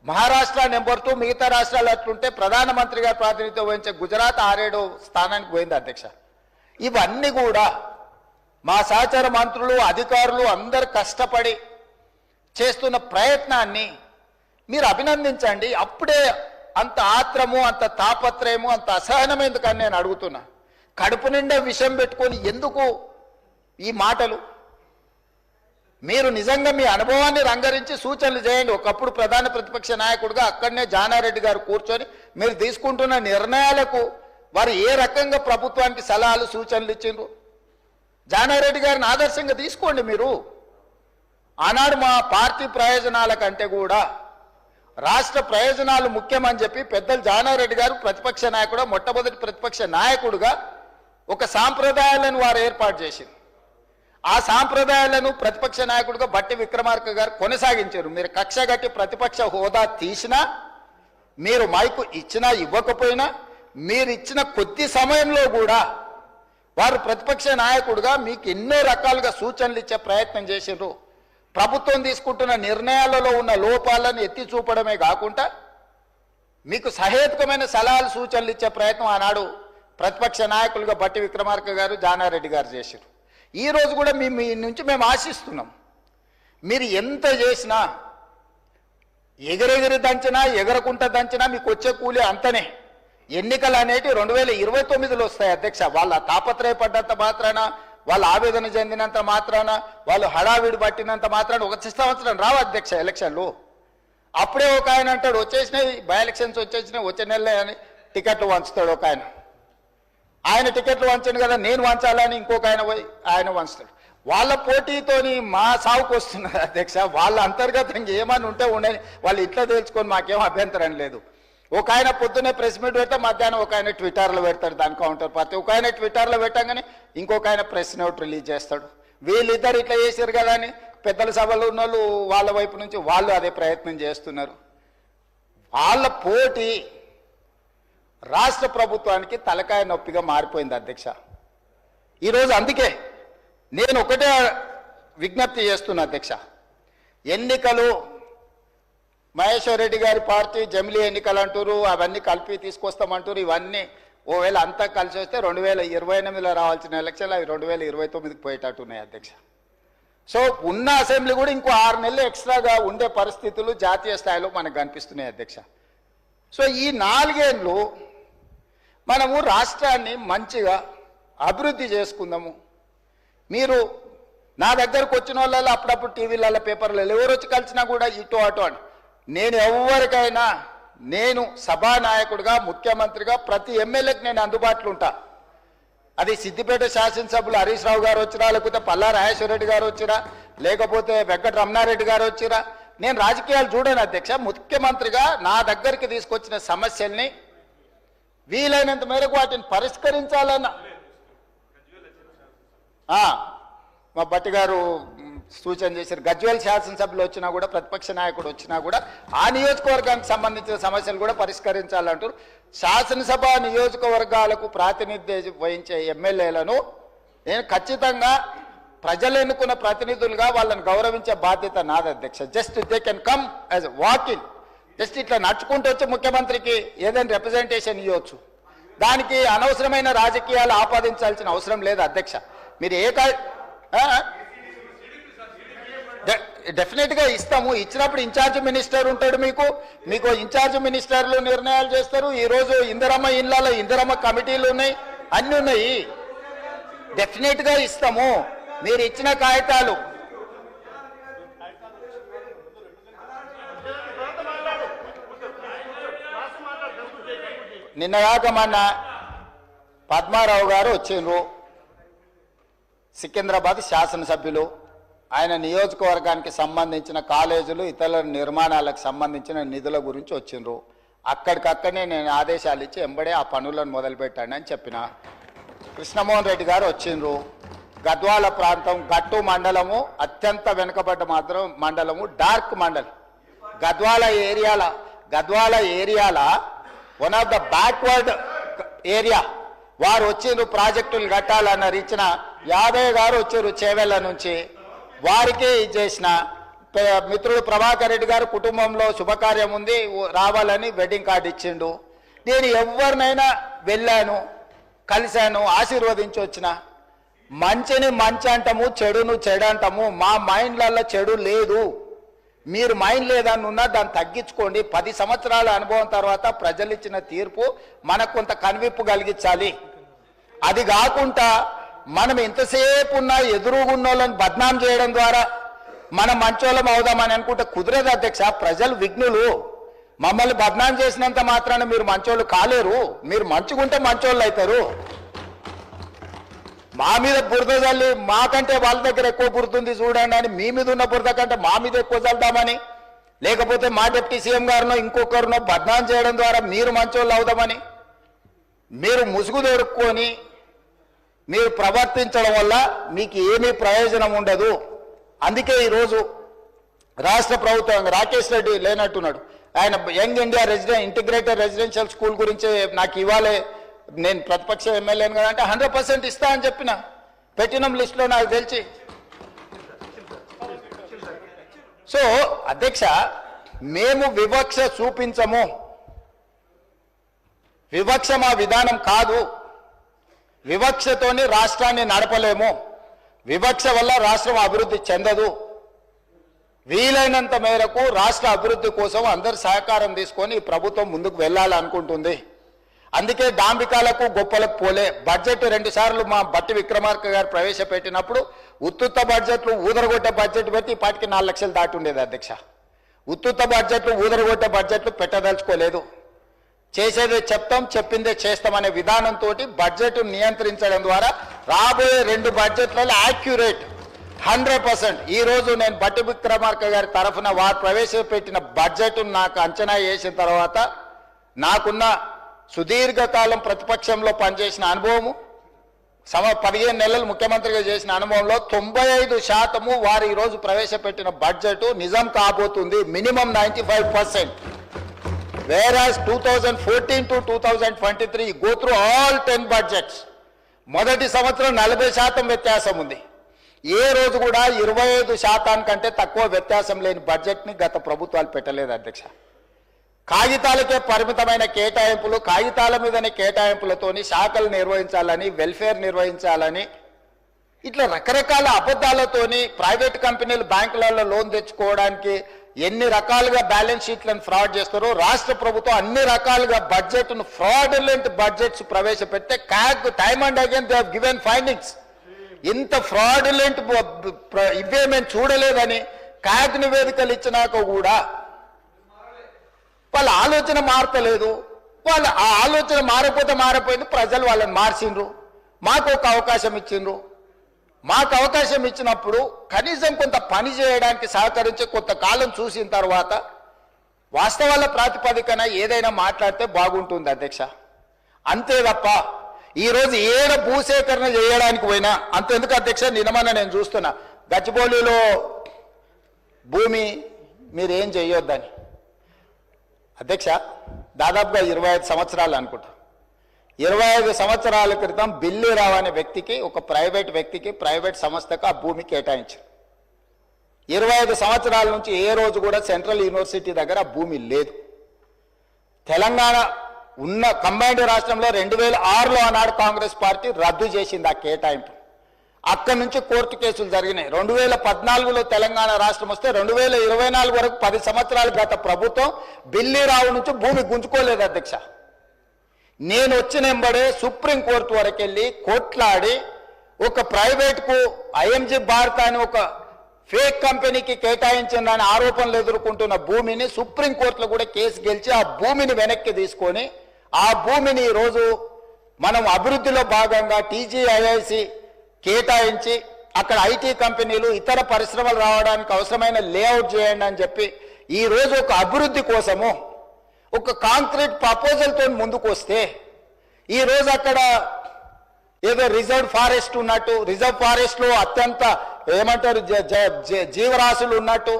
మహారాష్ట్ర నెంబర్ 2, మిగతా రాష్ట్రాలు అట్లుంటే ప్రధానమంత్రిగా ప్రాతినిధ్యం వహించే గుజరాత్ 6-7 స్థానానికి పోయింది అధ్యక్ష. ఇవన్నీ కూడా మా సహచర మంత్రులు అధికారులు అందరు కష్టపడి చేస్తున్న ప్రయత్నాన్ని మీరు అభినందించండి. అప్పుడే అంత ఆత్రము, అంత తాపత్రయము, అంత అసహనం ఎందుకని నేను అడుగుతున్నా. కడుపు నిండా విషం పెట్టుకొని ఎందుకు ఈ మాటలు? మీరు నిజంగా మీ అనుభవాన్ని రంగరించి సూచనలు చేయండి. ఒకప్పుడు ప్రధాన ప్రతిపక్ష నాయకుడిగా అక్కడనే జానారెడ్డి గారు కూర్చొని మీరు తీసుకుంటున్న నిర్ణయాలకు వారు ఏ రకంగా ప్రభుత్వానికి సలహాలు సూచనలు ఇచ్చిండ్రు జానారెడ్డి గారిని ఆదర్శంగా తీసుకోండి. మీరు ఆనాడు మా పార్టీ ప్రయోజనాల కంటే కూడా రాష్ట్ర ప్రయోజనాలు ముఖ్యమని చెప్పి పెద్దలు జానారెడ్డి గారు ప్రతిపక్ష నాయకుడు, మొట్టమొదటి ప్రతిపక్ష నాయకుడుగా ఒక సాంప్రదాయాలను వారు ఏర్పాటు చేసింది. ఆ సాంప్రదాయాలను ప్రతిపక్ష నాయకుడిగా బట్టి విక్రమార్క గారు కొనసాగించారు. మీరు కక్షగట్టి ప్రతిపక్ష హోదా తీసినా, మీరు మైకు ఇచ్చినా ఇవ్వకపోయినా, మీరు ఇచ్చిన కొద్ది సమయంలో కూడా వారు ప్రతిపక్ష నాయకుడిగా మీకు ఎన్నో రకాలుగా సూచనలు ఇచ్చే ప్రయత్నం చేసిండ్రు. ప్రభుత్వం తీసుకుంటున్న నిర్ణయాలలో ఉన్న లోపాలను ఎత్తి చూపడమే కాకుండా మీకు సహేతుకమైన సలహాలు సూచనలు ఇచ్చే ప్రయత్నం ఆనాడు ప్రతిపక్ష నాయకులుగా బట్టి విక్రమార్క గారు, జానారెడ్డి గారు చేశారు. ఈరోజు కూడా మీ నుంచి మేము ఆశిస్తున్నాం. మీరు ఎంత చేసినా, ఎగరెగిరి దంచినా ఎగరకుంట దంచినా మీకు వచ్చే కూలి అంతనే. ఎన్నికలు అనేవి 2029లో వస్తాయి అధ్యక్ష. వాళ్ళ తాపత్రయపడ్డంత మాత్రాన, వాళ్ళు ఆవేదన చెందినంత మాత్రాన, వాళ్ళు హడావిడి పట్టినంత మాత్రాన ఒక సంవత్సరం రావు అధ్యక్ష ఎలక్షన్లు. అప్పుడే ఒక ఆయన అంటాడు వచ్చేసినాయి బై ఎలక్షన్స్ వచ్చేసినాయి, వచ్చే నెలలే అని టికెట్లు వంచుతాడు ఒక ఆయన. ఆయన టికెట్లు వంచండు కదా, నేను వంచాలని ఇంకొక ఆయన పోయి ఆయన వంచుతాడు. వాళ్ళ పోటీతోని మా సాగుకు వస్తున్నారు అధ్యక్ష. వాళ్ళ అంతర్గతంగా ఏమని ఉంటే ఉండని వాళ్ళు ఇట్లా తెలుసుకొని మాకేం అభ్యంతరం లేదు. ఒక ఆయన పొద్దున్నే ప్రెస్ మీట్ పెడితే మధ్యాహ్నం ఒక ఆయన ట్విట్టర్లో పెడతాడు దాని కౌంటర్ పార్టీ. ఒక ఆయన ట్విట్టర్లో పెట్టగానే ఇంకొక ఆయన ప్రెస్ నోట్ రిలీజ్ చేస్తాడు. వీళ్ళిద్దరు ఇట్లా చేశారు కదా అని పెద్దల సభలో ఉన్న వాళ్ళు వాళ్ళ వైపు నుంచి వాళ్ళు అదే ప్రయత్నం చేస్తున్నారు. వాళ్ళ పోటీ రాష్ట్ర ప్రభుత్వానికి తలకాయ నొప్పిగా మారిపోయింది అధ్యక్ష ఈరోజు. అందుకే నేను ఒకటే విజ్ఞప్తి చేస్తున్నా అధ్యక్ష, ఎన్నికలు మహేశ్వర్ రెడ్డి గారి పార్టీ జమిలీ ఎన్నికలు అంటారు, అవన్నీ కలిపి తీసుకొస్తామంటారు. ఇవన్నీ ఓవేళ అంతా కలిసి వస్తే 2028లో రావాల్సిన ఎలక్షన్లు అవి 2029కి పోయేటట్టున్నాయి అధ్యక్ష. సో ఉన్న అసెంబ్లీ కూడా ఇంకో 6 నెలలు ఎక్స్ట్రాగా ఉండే పరిస్థితులు జాతీయ స్థాయిలో మనకు కనిపిస్తున్నాయి అధ్యక్ష. సో ఈ 4 ఏళ్ళు మనము రాష్ట్రాన్ని మంచిగా అభివృద్ధి చేసుకుందాము. మీరు నా దగ్గరకు వచ్చిన వాళ్ళలో అప్పుడప్పుడు టీవీలలో పేపర్లలో ఎవరు వచ్చి కలిసినా కూడా ఇటు అటు అని నేను ఎవరికైనా నేను సభానాయకుడిగా ముఖ్యమంత్రిగా ప్రతి ఎమ్మెల్యేకి నేను అందుబాటులో ఉంటా. అది సిద్దిపేట శాసనసభ్యులు హరీష్ రావు గారు వచ్చినా, లేకపోతే పల్లా రాజేశ్వరరెడ్డి గారు వచ్చినా, లేకపోతే వెంకట రమణారెడ్డి గారు వచ్చినా, నేను రాజకీయాలు చూడను అధ్యక్ష. ముఖ్యమంత్రిగా నా దగ్గరికి తీసుకొచ్చిన సమస్యల్ని వీలైనంత మేరకు వాటిని పరిష్కరించాలన్న మా బట్టి గారు సూచన చేశారు. గజ్వేల్ శాసనసభ్యులు వచ్చినా కూడా, ప్రతిపక్ష నాయకుడు వచ్చినా కూడా ఆ నియోజకవర్గానికి సంబంధించిన సమస్యలు కూడా పరిష్కరించాలంటారు. శాసనసభ నియోజకవర్గాలకు ప్రాతినిధ్యం వహించే ఎమ్మెల్యేలను నేను ఖచ్చితంగా ప్రజలు ఎన్నుకున్న ప్రతినిధులుగా వాళ్ళని గౌరవించే బాధ్యత నాది అధ్యక్ష. Just they can come as walking, just ఇట్లా నడుచుకుంటూ వచ్చి ముఖ్యమంత్రికి ఏదైనా రిప్రజెంటేషన్ ఇవ్వచ్చు. దానికి అనవసరమైన రాజకీయాలు ఆపాదించాల్సిన అవసరం లేదు అధ్యక్ష. మీరు డెఫినెట్గా ఇస్తాము. ఇచ్చినప్పుడు ఇన్ఛార్జ్ మినిస్టర్ ఉంటాడు, మీకు ఇన్ఛార్జ్ మినిస్టర్లు నిర్ణయాలు చేస్తారు. ఈరోజు ఇందిరమ్మ ఇళ్లలో ఇందిరమ్మ కమిటీలు ఉన్నాయి, అన్నీ ఉన్నాయి. డెఫినెట్గా ఇస్తాము. మీరు ఇచ్చిన కాగితాలు నిన్నగాక మొన్న పద్మారావు గారు వచ్చిండ్రు, సికింద్రాబాద్ శాసనసభ్యులు. ఆయన నియోజకవర్గానికి సంబంధించిన కాలేజీలు ఇతర నిర్మాణాలకు సంబంధించిన నిధుల గురించి వచ్చిండ్రు. అక్కడికక్కడనే నేను ఆదేశాలు ఇచ్చి ఎంబడే ఆ పనులను మొదలుపెట్టాను అని చెప్పిన. కృష్ణమోహన్ రెడ్డి గారు వచ్చిండ్రు. గద్వాల ప్రాంతం గట్టు మండలము అత్యంత వెనుకబడ్డ మండలము, డార్క్ మండలం. గద్వాల ఏరియాల one of the backward area. వారు వచ్చిండ్రు, ప్రాజెక్టులు కట్టాలన్నారు. ఇచ్చిన యాదయ్య గారు వచ్చారు చేవెళ్ళ నుంచి, వారికి చేసిన మిత్రుడు ప్రభాకర్ రెడ్డి గారు కుటుంబంలో శుభకార్యం ఉంది రావాలని వెడ్డింగ్ కార్డు ఇచ్చిండు. నేను ఎవరినైనా వెళ్ళాను, కలిశాను, ఆశీర్వదించి వచ్చిన. మంచిని మంచి అంటాము, చెడును చెడు అంటాము. మా మైండ్లలో చెడు లేదు. మీరు మైండ్ లేదని ఉన్నా దాన్ని తగ్గించుకోండి. 10 సంవత్సరాల అనుభవం తర్వాత ప్రజలు ఇచ్చిన తీర్పు మనకు కొంత కనువిప్పు కలిగించాలి. అది కాకుండా మనం ఎంతసేపు ఉన్నా ఎదురుగున్నోళ్ళని బద్నాం చేయడం ద్వారా మనం మంచోళ్ళం అవుదామని అనుకుంటే కుదరదు అధ్యక్ష. ప్రజలు విఘ్నులు. మమ్మల్ని బద్నాం చేసినంత మాత్రాన మీరు మంచోళ్ళు కాలేరు. మీరు మంచుకుంటే మంచోళ్ళు అవుతారు. మా మీద బురద చల్లి మాకంటే వాళ్ళ దగ్గర ఎక్కువ బురదుంది చూడండి అని మీ మీద ఉన్న బురద కంటే మా మీద ఎక్కువ చల్దామని, లేకపోతే మా డిప్యూటీ సీఎం గారినో ఇంకొకరినో బద్నాం చేయడం ద్వారా మీరు మంచోళ్ళు అవుదామని మీరు ముసుగు దొరుకుని మీరు ప్రవర్తించడం వల్ల మీకు ఏమీ ప్రయోజనం ఉండదు. అందుకే ఈరోజు రాష్ట్ర ప్రభుత్వం రాకేష్ రెడ్డి లేనట్టున్నాడు. ఆయన young India integrated residential school గురించి నాకు ఇవ్వాలి, నేను ప్రతిపక్ష ఎమ్మెల్యేను కదా అంటే 100% ఇస్తా అని చెప్పిన పెట్టినం లిస్టులో నాకు తెలిసి. సో అధ్యక్ష, మేము వివక్ష చూపించము. వివక్ష మా విధానం కాదు. వివక్షతోని రాష్ట్రాన్ని నడపలేము. వివక్ష వల్ల రాష్ట్రం అభివృద్ధి చెందదు. వీలైనంత మేరకు రాష్ట్ర అభివృద్ధి కోసం అందరు సహకారం తీసుకొని ఈ ప్రభుత్వం ముందుకు వెళ్ళాలనుకుంటుంది. అందుకే డాంబికాలకు గొప్పలకు పోలే. బడ్జెట్ 2 సార్లు మా బట్టి విక్రమార్క గారు ప్రవేశపెట్టినప్పుడు ఉత్తుత్త బడ్జెట్లు ఊదరగొట్టే బడ్జెట్ పెట్టి ఇప్పటికి 4 లక్షలు దాటి ఉండేది అధ్యక్ష. ఉత్తుత్త బడ్జెట్లు ఊదరగొట్టే బడ్జెట్లు పెట్టదలుచుకోలేదు. చేసేదే చెప్తాం, చెప్పిందే చేస్తామనే విధానంతో బడ్జెట్ నియంత్రించడం ద్వారా రాబోయే 2 బడ్జెట్లలో యాక్యురేట్ 100%. ఈ రోజు నేను బట్టి విక్రమార్క గారి తరఫున వారు ప్రవేశపెట్టిన బడ్జెట్ నాకు అంచనా వేసిన తర్వాత నాకున్న సుదీర్ఘకాలం ప్రతిపక్షంలో పనిచేసిన అనుభవము, 15 నెలలు ముఖ్యమంత్రిగా చేసిన అనుభవంలో 95% వారు ఈరోజు ప్రవేశపెట్టిన బడ్జెట్ నిజం కాబోతుంది. Minimum 95%. Whereas 2014 to 2023 go through all 10 budgets. మొదటి సంవత్సరం 40% వ్యత్యాసం ఉంది. ఏ రోజు కూడా 25% కంటే తక్కువ వ్యత్యాసం లేని బడ్జెట్ని గత ప్రభుత్వాలు పెట్టలేదు అధ్యక్ష. కాగితాలకే పరిమితమైన కేటాయింపులు, కాగితాల మీదనే కేటాయింపులతోని శాఖలు నిర్వహించాలని, వెల్ఫేర్ నిర్వహించాలని, ఇట్లా రకరకాల అబద్ధాలతోని ప్రైవేట్ కంపెనీలు బ్యాంకులలో లోన్ తెచ్చుకోవడానికి ఎన్ని రకాలుగా బ్యాలెన్స్ షీట్లను ఫ్రాడ్ చేస్తారో రాష్ట్ర ప్రభుత్వం అన్ని రకాలుగా బడ్జెట్ను ఫ్రాడులెంట్ బడ్జెట్స్ ప్రవేశపెడితే CAG time and again they have given findings. ఇంత ఫ్రాడులెంట్ ఇవే మేము చూడలేదని క్యాగ్ నివేదికలు ఇచ్చినాక కూడా వాళ్ళ ఆలోచన మారతలేదు. వాళ్ళ ఆ ఆలోచన మారకపోతే మారిపోయింది. ప్రజలు వాళ్ళని మార్చిండ్రు. మాకు ఒక అవకాశం ఇచ్చిండ్రు. మాకు అవకాశం ఇచ్చినప్పుడు కనీసం కొంత పని చేయడానికి సహకరించి కొంతకాలం చూసిన తర్వాత వాస్తవాల ప్రాతిపదికన ఏదైనా మాట్లాడితే బాగుంటుంది అధ్యక్ష. అంతే తప్ప ఈరోజు ఏడ భూసేకరణ చేయడానికి పోయినా అంతెందుకు అధ్యక్ష, నిన్నమన్నా నేను చూస్తున్నా గచ్చిబౌలిలో భూమి మీరేం చేయొద్దని. అధ్యక్ష, దాదాపుగా 25 సంవత్సరాలు అనుకుంటా, 25 సంవత్సరాల క్రితం బిల్లిరావు అనే వ్యక్తికి, ఒక ప్రైవేట్ వ్యక్తికి, ప్రైవేట్ సంస్థకు ఆ భూమి కేటాయించారు. 25 సంవత్సరాల నుంచి ఏ రోజు కూడా సెంట్రల్ యూనివర్సిటీ దగ్గర ఆ భూమి లేదు. తెలంగాణ ఉన్న కంబైన్డ్ రాష్ట్రంలో 2006లో ఆనాడు కాంగ్రెస్ పార్టీ రద్దు చేసింది ఆ కేటాయింపు. అక్కడి నుంచి కోర్టు కేసులు జరిగినాయి. 2014లో తెలంగాణ రాష్ట్రం వస్తే 2024 వరకు 10 సంవత్సరాలు గత ప్రభుత్వం బిల్లిరావు నుంచి భూమి గుంజుకోలేదు అధ్యక్ష. నేను వచ్చిన వెంబడే సుప్రీంకోర్టు వరకు వెళ్ళి కొట్లాడి ఒక ప్రైవేట్కు ఐఎంజీ భారత్ అని ఒక ఫేక్ కంపెనీకి కేటాయించిందని ఆరోపణలు ఎదుర్కొంటున్న భూమిని సుప్రీంకోర్టులో కూడా కేసు గెలిచి ఆ భూమిని వెనక్కి తీసుకొని ఆ భూమిని ఈరోజు మనం అభివృద్ధిలో భాగంగా టీజీఐఐసి కేటాయించి అక్కడ ఐటీ కంపెనీలు ఇతర పరిశ్రమలు రావడానికి అవసరమైన లేఅవుట్ చేయండి అని చెప్పి ఈరోజు ఒక అభివృద్ధి కోసము ఒక కాంక్రీట్ ప్రపోజల్తో ముందుకు వస్తే ఈరోజు అక్కడ ఏదో రిజర్వ్ ఫారెస్ట్ ఉన్నట్టు, రిజర్వ్ ఫారెస్ట్లో అత్యంత ఏమంటారు జీవరాశులు ఉన్నట్టు,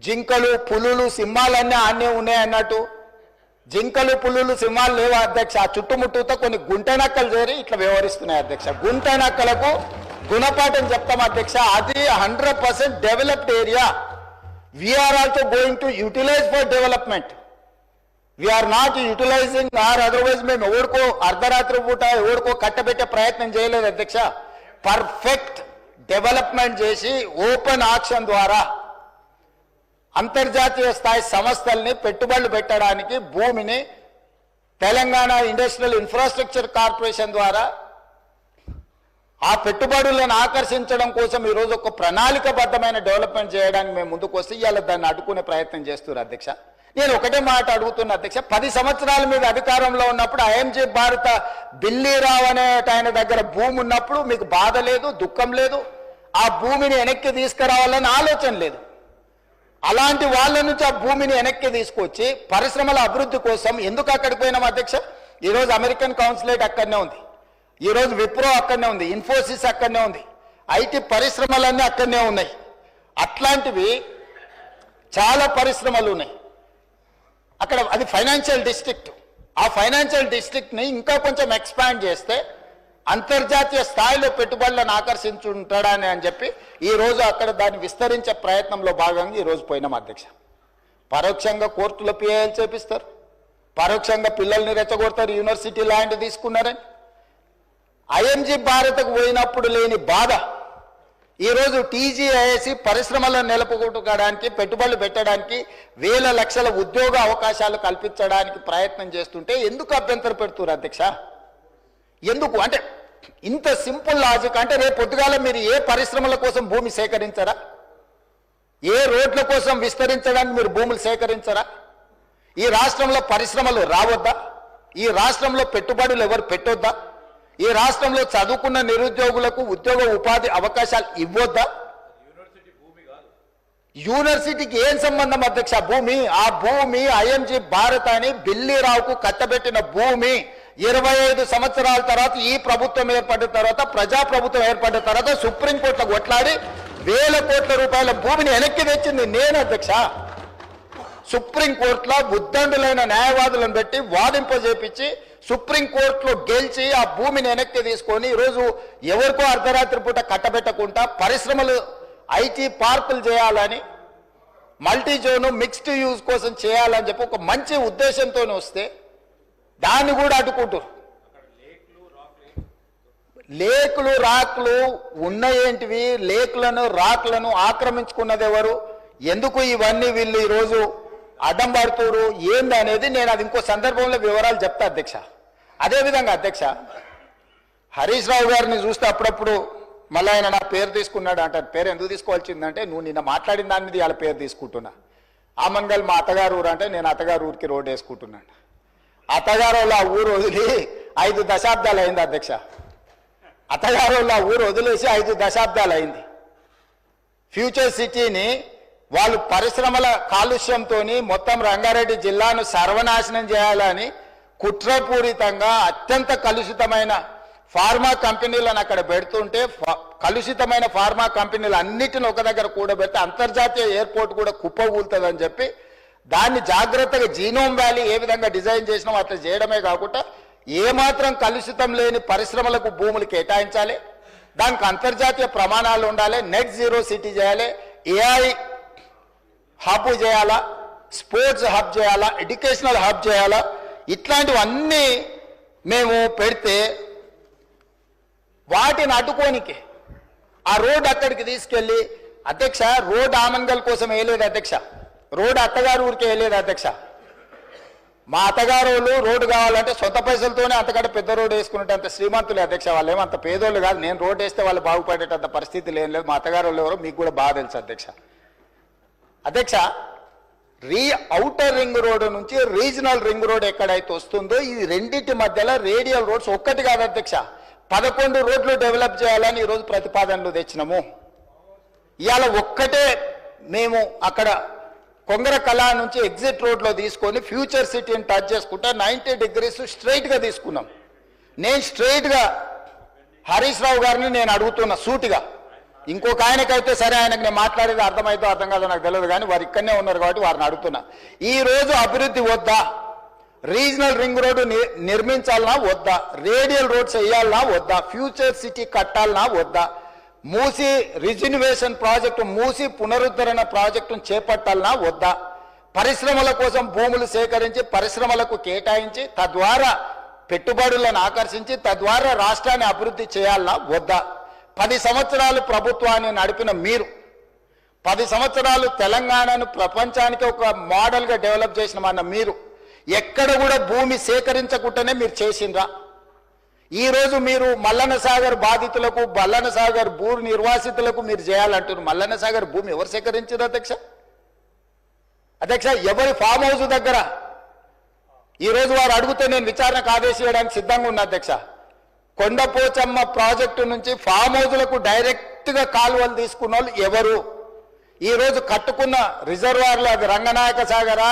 జింకలు, పులులు, సింహాలన్నీ ఆనే ఉన్నాయి అన్నట్టు. జింకలు, పులులు, సింహాలు లేవా అధ్యక్ష? ఆ చుట్టుముట్టుతో కొన్ని గుంట నక్కలు చేరి ఇట్లా వ్యవహరిస్తున్నాయి అధ్యక్ష. గుంట నక్కలకు గుణపాఠం చెప్తాం అధ్యక్ష. అది 100% developed area. We're also going to utilise for development. We're not utilising or otherwise మేము ఎవరికో అర్ధరాత్రి పూట ఎవరికో కట్టబెట్టే ప్రయత్నం చేయలేదు అధ్యక్ష. పర్ఫెక్ట్ డెవలప్మెంట్ చేసి ఓపెన్ ఆక్షన్ ద్వారా అంతర్జాతీయ స్థాయి సంస్థల్ని పెట్టుబడులు పెట్టడానికి భూమిని తెలంగాణ ఇండస్ట్రియల్ ఇన్ఫ్రాస్ట్రక్చర్ కార్పొరేషన్ ద్వారా ఆ పెట్టుబడులను ఆకర్షించడం కోసం ఈరోజు ఒక ప్రణాళికబద్ధమైన డెవలప్మెంట్ చేయడానికి మేము ముందుకు వస్తే ఇవాళ దాన్ని అడ్డుకునే ప్రయత్నం చేస్తున్నారు అధ్యక్ష. నేను ఒకటే మాట అడుగుతున్నా అధ్యక్ష, 10 సంవత్సరాల మీద అధికారంలో ఉన్నప్పుడు ఐఎంజీ భారత బిల్లీరావు అనే ఆయన దగ్గర భూమి ఉన్నప్పుడు మీకు బాధ లేదు, దుఃఖం లేదు, ఆ భూమిని వెనక్కి తీసుకురావాలని ఆలోచన లేదు. అలాంటి వాళ్ళ నుంచి ఆ భూమిని వెనక్కి తీసుకొచ్చి పరిశ్రమల అభివృద్ధి కోసం ఎందుకు అక్కడికి పోయినాం అధ్యక్ష? ఈరోజు అమెరికన్ కౌన్సిలేట్ అక్కడనే ఉంది, ఈరోజు విప్రో అక్కడనే ఉంది, ఇన్ఫోసిస్ అక్కడనే ఉంది, ఐటీ పరిశ్రమలన్నీ అక్కడనే ఉన్నాయి. అట్లాంటివి చాలా పరిశ్రమలు ఉన్నాయి అక్కడ. అది ఫైనాన్షియల్ డిస్ట్రిక్ట్. ఆ ఫైనాన్షియల్ డిస్ట్రిక్ట్ని ఇంకా కొంచెం ఎక్స్పాండ్ చేస్తే అంతర్జాతీయ స్థాయిలో పెట్టుబడులను ఆకర్షించుంటాడని అని చెప్పి ఈరోజు అక్కడ దాన్ని విస్తరించే ప్రయత్నంలో భాగంగా ఈరోజు పోయినాం అధ్యక్ష. పరోక్షంగా కోర్టులో పిఐఎల్ చేపిస్తారు, పరోక్షంగా పిల్లల్ని రెచ్చగొడతారు, యూనివర్సిటీ ల్యాండ్ తీసుకున్నారని. ఐఎంజీ భారత్కు పోయినప్పుడు లేని బాధ ఈరోజు టీజీఐఎస్సి పరిశ్రమలను నిలుపుకోవడానికి పెట్టుబడులు పెట్టడానికి వేల లక్షల ఉద్యోగ అవకాశాలు కల్పించడానికి ప్రయత్నం చేస్తుంటే ఎందుకు అభ్యంతరం పెడుతున్నారు అధ్యక్ష? ఎందుకు అంటే ఇంత సింపుల్ లాజిక్. అంటే రేపు పొద్దుగాల మీరు ఏ పరిశ్రమల కోసం భూమి సేకరించరా? ఏ రోడ్ల కోసం విస్తరించడానికి మీరు భూములు సేకరించరా? ఈ రాష్ట్రంలో పరిశ్రమలు రావద్దా? ఈ రాష్ట్రంలో పెట్టుబడులు ఎవరు పెట్టొద్దా? ఈ రాష్ట్రంలో చదువుకున్న నిరుద్యోగులకు ఉద్యోగ ఉపాధి అవకాశాలు ఇవ్వొద్దా? యూనివర్సిటీకి ఏం సంబంధం అధ్యక్ష భూమి? ఆ భూమి ఐఎంజీ భారత్ అని బిల్లీరావుకు కట్టబెట్టిన భూమి 25 సంవత్సరాల తర్వాత ఈ ప్రభుత్వం ఏర్పడిన తర్వాత, ప్రజాప్రభుత్వం ఏర్పడిన తర్వాత సుప్రీంకోర్టులో కొట్లాడి వేల కోట్ల రూపాయల భూమిని వెనక్కి తెచ్చింది నేను అధ్యక్ష. సుప్రీంకోర్టులో ఉద్దండులైన న్యాయవాదులను పెట్టి వాదింపజేపించి సుప్రీంకోర్టులో గెలిచి ఆ భూమిని వెనక్కి తీసుకొని ఈరోజు ఎవరికో అర్ధరాత్రి పూట కట్టబెట్టకుండా పరిశ్రమలు ఐటీ పార్కులు చేయాలని, మల్టీ జోన్ మిక్స్డ్ యూజ్ కోసం చేయాలని చెప్పి ఒక మంచి ఉద్దేశంతో వస్తే దాన్ని కూడా అడ్డుకుంటారు. లేకులు రాకులు ఉన్నాయేంటివి? లేకులను రాకులను ఆక్రమించుకున్నది ఎవరు? ఎందుకు ఇవన్నీ వీళ్ళు ఈరోజు అడ్డం పడుతున్నారు ఏంది అనేది నేను అది ఇంకో సందర్భంలో వివరాలు చెప్తా అధ్యక్ష. అదేవిధంగా అధ్యక్ష, హరీష్ రావు గారిని చూస్తే అప్పుడప్పుడు మళ్ళీ ఆయన నా పేరు తీసుకున్నాడు అంటారు. పేరు ఎందుకు తీసుకోవాల్సిందంటే నువ్వు నిన్న మాట్లాడిన దాని మీద వాళ్ళ పేరు తీసుకుంటున్నా. ఆమన్గల్ మా అత్తగారు ఊరు అంటే నేను అత్తగారు ఊరికి రోడ్డు వేసుకుంటున్నాను. అత్తగారు వాళ్ళ ఊరు వదిలి 5 దశాబ్దాలు అయింది అధ్యక్ష. అత్తగారు వాళ్ళ ఊరు వదిలేసి 5 దశాబ్దాలు అయింది. ఫ్యూచర్ సిటీని వాళ్ళు పరిశ్రమల కాలుష్యంతో మొత్తం రంగారెడ్డి జిల్లాను సర్వనాశనం చేయాలని కుట్రపూరితంగా అత్యంత కలుషితమైన ఫార్మా కంపెనీలను అక్కడ పెడుతుంటే కలుషితమైన ఫార్మా కంపెనీలు అన్నిటిని ఒక దగ్గర కూడబెడితే అంతర్జాతీయ ఎయిర్పోర్ట్ కూడా కుప్పగూలుతుందని చెప్పి దాన్ని జాగ్రత్తగా జీనోమ్ వ్యాలీ ఏ విధంగా డిజైన్ చేసినామో అట్లా చేయడమే కాకుండా ఏమాత్రం కలుషితం లేని పరిశ్రమలకు భూములు కేటాయించాలి, దానికి అంతర్జాతీయ ప్రమాణాలు ఉండాలి, నెట్ జీరో సిటీ చేయాలి, ఏఐ హబ్ చేయాలా, స్పోర్ట్స్ హబ్ చేయాలా, ఎడ్యుకేషనల్ హబ్ చేయాలా, ఇట్లాంటివన్నీ మేము పెడితే వాటిని అడ్డుకోనికి ఆ రోడ్ అక్కడికి తీసుకెళ్ళి అధ్యక్ష రోడ్ ఆమన్గల్ కోసం వేయలేదు అధ్యక్ష, రోడ్ అత్తగారు ఊరికి వేయలేదు అధ్యక్ష. మా అత్తగారు వాళ్ళు రోడ్డు కావాలంటే సొంత పైసలతోనే అంతకంటే పెద్ద రోడ్డు వేసుకున్నట్టు అంత శ్రీమంతులే అధ్యక్ష. వాళ్ళు ఏమంత పేదోళ్ళు కాదు. నేను రోడ్డు వేస్తే వాళ్ళు బాగుపడేటంత పరిస్థితి లేదు. మా అత్తగారు వాళ్ళు ఎవరో మీకు కూడా బాగా తెలుసు అధ్యక్ష. అధ్యక్ష, ఔటర్ రింగ్ రోడ్ నుంచి రీజనల్ రింగ్ రోడ్ ఎక్కడైతే వస్తుందో ఈ రెండింటి మధ్యలో రేడియల్ రోడ్స్ ఒక్కటి కాదు అధ్యక్ష, 11 రోడ్లు డెవలప్ చేయాలని ఈరోజు ప్రతిపాదనలు తెచ్చినాము. ఇవాళ ఒక్కటే మేము అక్కడ కొంగర కళ నుంచి ఎగ్జిట్ రోడ్లో తీసుకొని ఫ్యూచర్ సిటీని టచ్ చేసుకుంటా 90 డిగ్రీస్ స్ట్రైట్గా తీసుకున్నాం. నేను స్ట్రైట్గా హరీష్ రావు గారిని నేను అడుగుతున్నా సూటిగా, ఇంకొక ఆయనకైతే సరే ఆయనకు నేను మాట్లాడేది అర్థమైతే అర్థం కాదో నాకు తెలియదు, కానీ వారు ఇక్కడనే ఉన్నారు కాబట్టి వారిని అడుగుతున్నా. ఈరోజు అభివృద్ధి వద్దా? రీజనల్ రింగ్ రోడ్డు నిర్మించాలనా వద్దా? రేడియల్ రోడ్స్ వేయాలనా వద్దా? ఫ్యూచర్ సిటీ కట్టాలనా వద్దా? మూసి రిజిన్యువేషన్ ప్రాజెక్టు, మూసి పునరుద్ధరణ ప్రాజెక్టును చేపట్టాలనా వద్దా? పరిశ్రమల కోసం భూములు సేకరించి పరిశ్రమలకు కేటాయించి తద్వారా పెట్టుబడులను ఆకర్షించి తద్వారా రాష్ట్రాన్ని అభివృద్ధి చేయాలనా వద్దా? 10 సంవత్సరాలు ప్రభుత్వాన్ని నడిపిన మీరు 10 సంవత్సరాలు తెలంగాణను ప్రపంచానికి ఒక మోడల్గా డెవలప్ చేసిన మన మీరు ఎక్కడ కూడా భూమి సేకరించకుండానే మీరు చేసిండ్రా? ఈరోజు మీరు మల్లన్న సాగర్ బాధితులకు, మల్లన్న సాగర్ భూ నిర్వాసితులకు మీరు చేయాలంటున్నారు. మల్లన్న సాగర్ భూమి ఎవరు సేకరించారు అధ్యక్ష? అధ్యక్ష, ఎవరి ఫామ్ హౌస్ దగ్గర ఈరోజు వారు అడిగితే నేను విచారణకు ఆదేశించడానికి సిద్ధంగా ఉన్నా అధ్యక్ష. కొండపోచమ్మ ప్రాజెక్టు నుంచి ఫామ్ హౌస్లకు డైరెక్ట్గా కాలువలు తీసుకున్న వాళ్ళు ఎవరు? ఈరోజు కట్టుకున్న రిజర్వాయర్లు అది రంగనాయక సాగరా,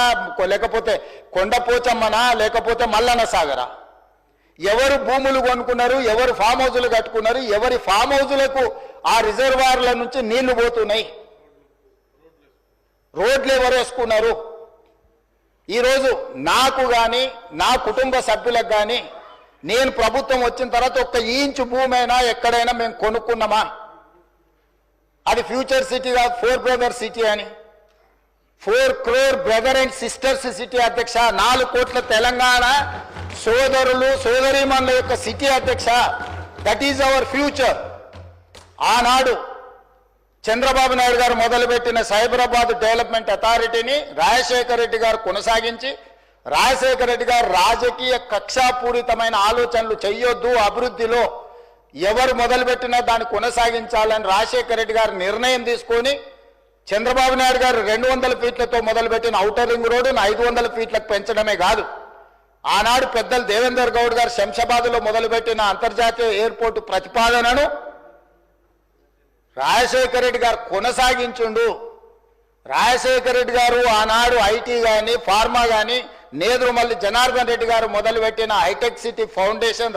లేకపోతే కొండపోచమ్మనా, లేకపోతే మల్లన్న సాగరా? ఎవరు భూములు కొనుక్కున్నారు? ఎవరు ఫామ్ హౌజులు కట్టుకున్నారు? ఎవరి ఫామ్ హౌజులకు ఆ రిజర్వాయర్ల నుంచి నీళ్లు పోతున్నాయి? రోడ్లు ఎవరు వేసుకున్నారు? ఈరోజు నాకు కానీ నా కుటుంబ సభ్యులకు కానీ నేను ప్రభుత్వం వచ్చిన తర్వాత 1 ఇంచు భూమి అయినా ఎక్కడైనా మేము కొనుక్కున్నామా? అది ఫ్యూచర్ సిటీగా 4 బ్రదర్ సిటీ అని, 4 crore brother and sisters city అధ్యక్ష. 4 కోట్ల తెలంగాణ సోదరులు సోదరీమణుల యొక్క సిటీ అధ్యక్ష. That is our future. ఆనాడు చంద్రబాబు నాయుడు గారు మొదలుపెట్టిన సైబరాబాద్ డెవలప్మెంట్ అథారిటీని రాజశేఖర రెడ్డి గారు కొనసాగించి, రాజశేఖర రెడ్డి గారు రాజకీయ కక్షాపూరితమైన ఆలోచనలు చెయ్యొద్దు, అభివృద్ధిలో ఎవరు మొదలుపెట్టినా దాన్ని కొనసాగించాలని రాజశేఖర రెడ్డి గారు నిర్ణయం తీసుకొని చంద్రబాబు నాయుడు గారు 200 ఫీట్లతో మొదలుపెట్టిన ఔటర్ రింగ్ రోడ్డును 500 ఫీట్లకు పెంచడమే కాదు, ఆనాడు పెద్దలు దేవేందర్ గౌడ్ గారు శంషాబాద్లో మొదలుపెట్టిన అంతర్జాతీయ ఎయిర్పోర్టు ప్రతిపాదనను రాజశేఖర రెడ్డి గారు కొనసాగించుండు. రాజశేఖర రెడ్డి గారు ఆనాడు ఐటీ కానీ ఫార్మా కానీ నేదురుమల్లి జనార్దన్ రెడ్డి గారు మొదలుపెట్టిన hitech city foundation,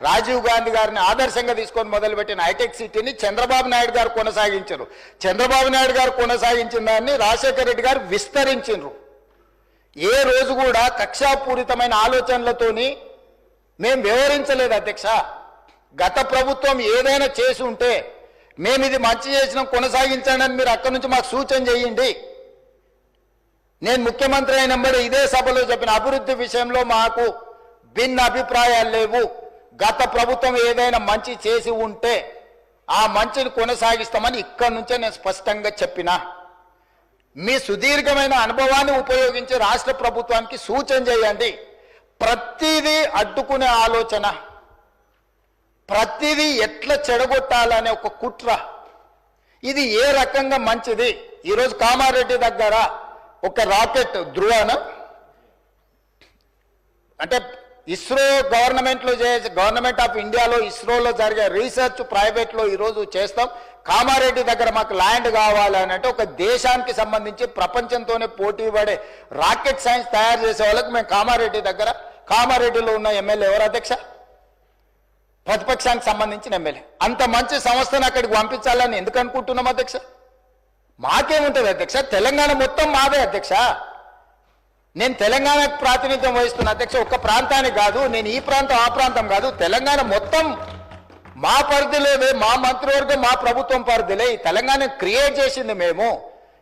Rajiv Gandhi గారిని ఆదర్శంగా తీసుకొని మొదలుపెట్టిన హైటెక్ సిటీని చంద్రబాబు నాయుడు గారు కొనసాగించారు. చంద్రబాబు నాయుడు గారు కొనసాగించిన దాన్ని రాజశేఖర రెడ్డి గారు విస్తరించారు. ఏ రోజు కూడా కక్షాపూరితమైన ఆలోచనలతోని మేము వ్యవహరించలేదు అధ్యక్ష. గత ప్రభుత్వం ఏదైనా చేసి ఉంటే మేము ఇది మంచి చేసినాం కొనసాగించండి అని మీరు అక్కడి నుంచి మాకు సూచన చేయండి. నేను ముఖ్యమంత్రి అయినప్పుడు ఇదే సభలో చెప్పిన అభివృద్ధి విషయంలో మాకు భిన్న అభిప్రాయాలు లేవు. గత ప్రభుత్వం ఏదైనా మంచి చేసి ఉంటే ఆ మంచిని కొనసాగిస్తామని ఇక్కడి నుంచే నేను స్పష్టంగా చెప్పిన. మీ సుదీర్ఘమైన అనుభవాన్ని ఉపయోగించి రాష్ట్ర ప్రభుత్వానికి సూచన చేయండి. ప్రతిదీ అడ్డుకునే ఆలోచన, ప్రతిదీ ఎట్లా చెడగొట్టాలనే ఒక కుట్ర, ఇది ఏ రకంగా మంచిది? ఈరోజు కామారెడ్డి దగ్గర ఒక రాకెట్ ధృవన అంటే ఇస్రో గవర్నమెంట్ ఆఫ్ ఇండియాలో ఇస్రోలో జరిగే రీసెర్చ్ ప్రైవేట్లో ఈరోజు చేస్తాం. కామారెడ్డి దగ్గర మాకు ల్యాండ్ కావాలని అంటే ఒక దేశానికి సంబంధించి ప్రపంచంతోనే పోటీ పడే రాకెట్ సైన్స్ తయారు చేసే వాళ్ళకి మేము కామారెడ్డిలో ఉన్న ఎమ్మెల్యే ఎవరు అధ్యక్ష? ప్రతిపక్షానికి సంబంధించిన ఎమ్మెల్యే. అంత మంచి సంస్థను అక్కడికి పంపించాలని ఎందుకు అనుకుంటున్నాం అధ్యక్ష? మాకేముంటుంది అధ్యక్ష? తెలంగాణ మొత్తం మాదే అధ్యక్ష. నేను తెలంగాణకు ప్రాతినిధ్యం వహిస్తున్న అధ్యక్ష. ఒక్క ప్రాంతానికి కాదు, నేను ఈ ప్రాంతం ఆ ప్రాంతం కాదు, తెలంగాణ మొత్తం మా పరిధిలోనే, మా మంత్రివర్గం మా ప్రభుత్వం పరిధిలే. ఈ తెలంగాణను క్రియేట్ చేసింది మేము,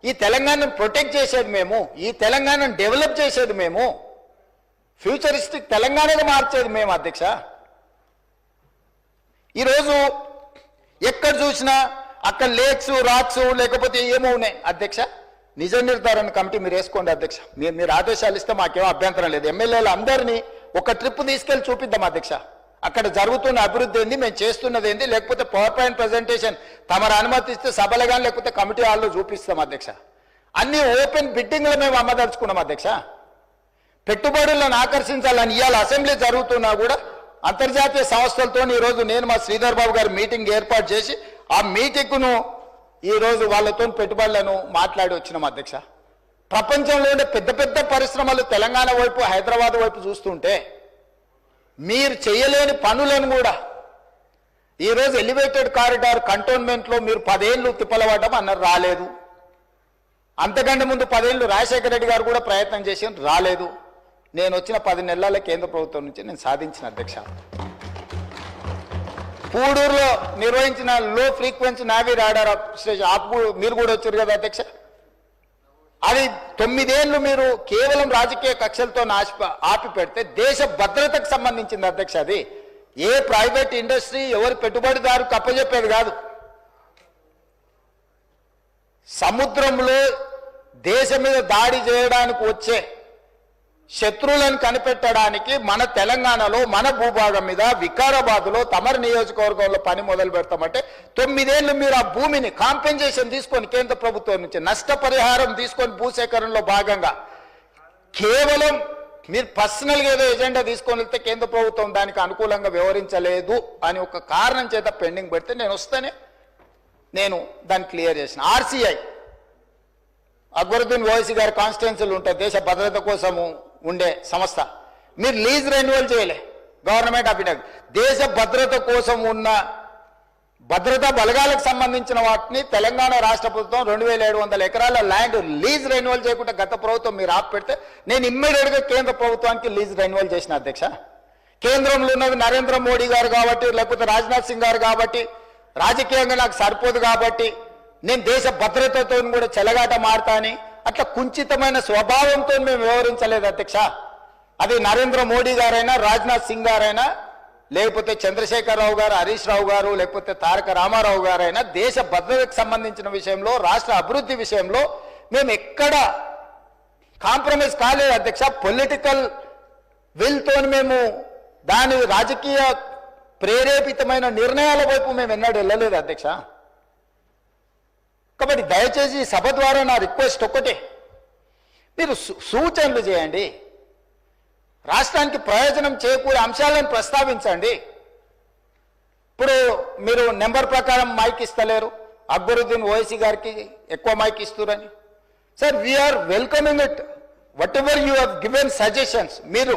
ఈ తెలంగాణను ప్రొటెక్ట్ చేసేది మేము, ఈ తెలంగాణను డెవలప్ చేసేది మేము, ఫ్యూచరిస్టిక్ తెలంగాణగా మార్చేది మేము అధ్యక్ష. ఈరోజు ఎక్కడ చూసినా అక్కడ లేక్స్ రాక్స్ లేకపోతే ఏమో ఉన్నాయి అధ్యక్ష. నిజ నిర్ధారణ కమిటీ మీరు వేసుకోండి అధ్యక్ష. మీరు ఆదేశాలు ఇస్తే మాకేమో అభ్యంతరం లేదు. ఎమ్మెల్యేలు అందరినీ ఒక ట్రిప్ తీసుకెళ్లి చూపిద్దాం అధ్యక్ష. అక్కడ జరుగుతున్న అభివృద్ధి ఏంది, మేము చేస్తున్నది ఏంది, లేకపోతే పవర్ పాయింట్ ప్రజెంటేషన్ తమరు అనుమతిస్తే సభలు కానీ లేకపోతే కమిటీ హాల్లో చూపిస్తాం అధ్యక్ష. అన్ని ఓపెన్ బిడ్డింగ్లో మేము అమ్మదలుచుకున్నాం అధ్యక్ష. పెట్టుబడులను ఆకర్షించాలని ఇవాళ అసెంబ్లీ జరుగుతున్నా కూడా అంతర్జాతీయ సంస్థలతో ఈరోజు నేను మా శ్రీధర్ బాబు గారు మీటింగ్ ఏర్పాటు చేసి ఆ మీటింగ్ను ఈరోజు వాళ్ళతో పెట్టుబడులను మాట్లాడి వచ్చినాం అధ్యక్ష. ప్రపంచంలో ఉండే పెద్ద పెద్ద పరిశ్రమలు తెలంగాణ వైపు హైదరాబాద్ వైపు చూస్తుంటే మీరు చేయలేని పనులను కూడా ఈరోజు ఎలివేటెడ్ కారిడార్ కంటోన్మెంట్లో మీరు 10 ఏళ్ళు తిప్పలవడం అన్నారు, రాలేదు. అంతకంటే ముందు 10 ఏళ్ళు రాజశేఖర రెడ్డి గారు కూడా ప్రయత్నం చేసి రాలేదు. నేను వచ్చిన 10 నెలల కేంద్ర ప్రభుత్వం నుంచి నేను సాధించిన అధ్యక్ష. పూడూరులో నిర్వహించిన లో ఫ్రీక్వెన్సీ నావీ రాడార్ స్టేషన్ మీరు కూడా వచ్చారు కదా అధ్యక్ష. అది 9 ఏళ్ళు మీరు కేవలం రాజకీయ కక్షలతో ఆపి పెడితే దేశ భద్రతకు సంబంధించింది అధ్యక్ష. అది ఏ ప్రైవేట్ ఇండస్ట్రీ ఎవరి పెట్టుబడిదారు కప్పజెప్పేది కాదు. సముద్రంలో దేశం మీద దాడి చేయడానికి వచ్చే శత్రువులను కనిపెట్టడానికి మన తెలంగాణలో మన భూభాగం మీద వికారాబాద్లో తమరి నియోజకవర్గంలో పని మొదలు పెడతామంటే 9 ఏళ్ళు మీరు ఆ భూమిని కాంపెన్సేషన్ తీసుకొని కేంద్ర ప్రభుత్వం నుంచి నష్టపరిహారం తీసుకొని భూసేకరణలో భాగంగా కేవలం మీరు పర్సనల్గా ఏదో ఎజెండా తీసుకొని వెళ్తే కేంద్ర ప్రభుత్వం దానికి అనుకూలంగా వ్యవహరించలేదు అని ఒక కారణం చేత పెండింగ్ పెడితే నేను దాన్ని క్లియర్ చేసిన. ఆర్సీఐ అక్బరుద్దీన్ ఓవైసీ గారి కాన్స్టిట్యున్సీలు ఉంటాయి, దేశ భద్రత కోసము ఉండే సంస్థ. మీరు లీజ్ రెన్యువల్ చేయలే. గవర్నమెంట్ ఆఫ్ ఇండియా దేశ భద్రత కోసం ఉన్న భద్రతా బలగాలకు సంబంధించిన వాటిని తెలంగాణ రాష్ట్ర ప్రభుత్వం 2700 ఎకరాల ల్యాండ్ లీజ్ రెన్యువల్ చేయకుండా గత ప్రభుత్వం మీరు ఆపి పెడితే నేను ఇమ్మీడియట్గా కేంద్ర ప్రభుత్వానికి లీజ్ రెన్యువల్ చేసిన అధ్యక్ష. కేంద్రంలో ఉన్నది నరేంద్ర మోడీ గారు కాబట్టి, లేకపోతే రాజ్నాథ్ సింగ్ గారు కాబట్టి, రాజకీయంగా నాకు సరిపోదు కాబట్టి నేను దేశ భద్రతతో కూడా చెలగాట మారుతా అని అట్లా కుంచితమైన స్వభావంతో మేము వ్యవహరించలేదు అధ్యక్ష. అది నరేంద్ర మోడీ గారైనా, రాజ్నాథ్ సింగ్ గారైనా, లేకపోతే చంద్రశేఖరరావు గారు, హరీష్ రావు గారు, లేకపోతే తారక రామారావు గారైనా దేశ భద్రతకు సంబంధించిన విషయంలో, రాష్ట్ర అభివృద్ధి విషయంలో మేము ఎక్కడ కాంప్రమైజ్ కాలేదు అధ్యక్ష. పొలిటికల్ విల్తో మేము దాని రాజకీయ ప్రేరేపితమైన నిర్ణయాల వైపు మేము ఎన్నడూ వెళ్ళలేదు అధ్యక్ష. కాబట్టి దయచేసి సభ ద్వారా నా రిక్వెస్ట్ ఒక్కటే, మీరు సూచనలు చేయండి, రాష్ట్రానికి ప్రయోజనం చేకూరే అంశాలను ప్రస్తావించండి. ఇప్పుడు మీరు నెంబర్ ప్రకారం మైక్ ఇస్తలేరు, అక్బరుద్దీన్ ఓవైసీ గారికి ఎక్కువ మైక్ ఇస్తురని. Sir, we are welcoming it, whatever you have given suggestions. మీరు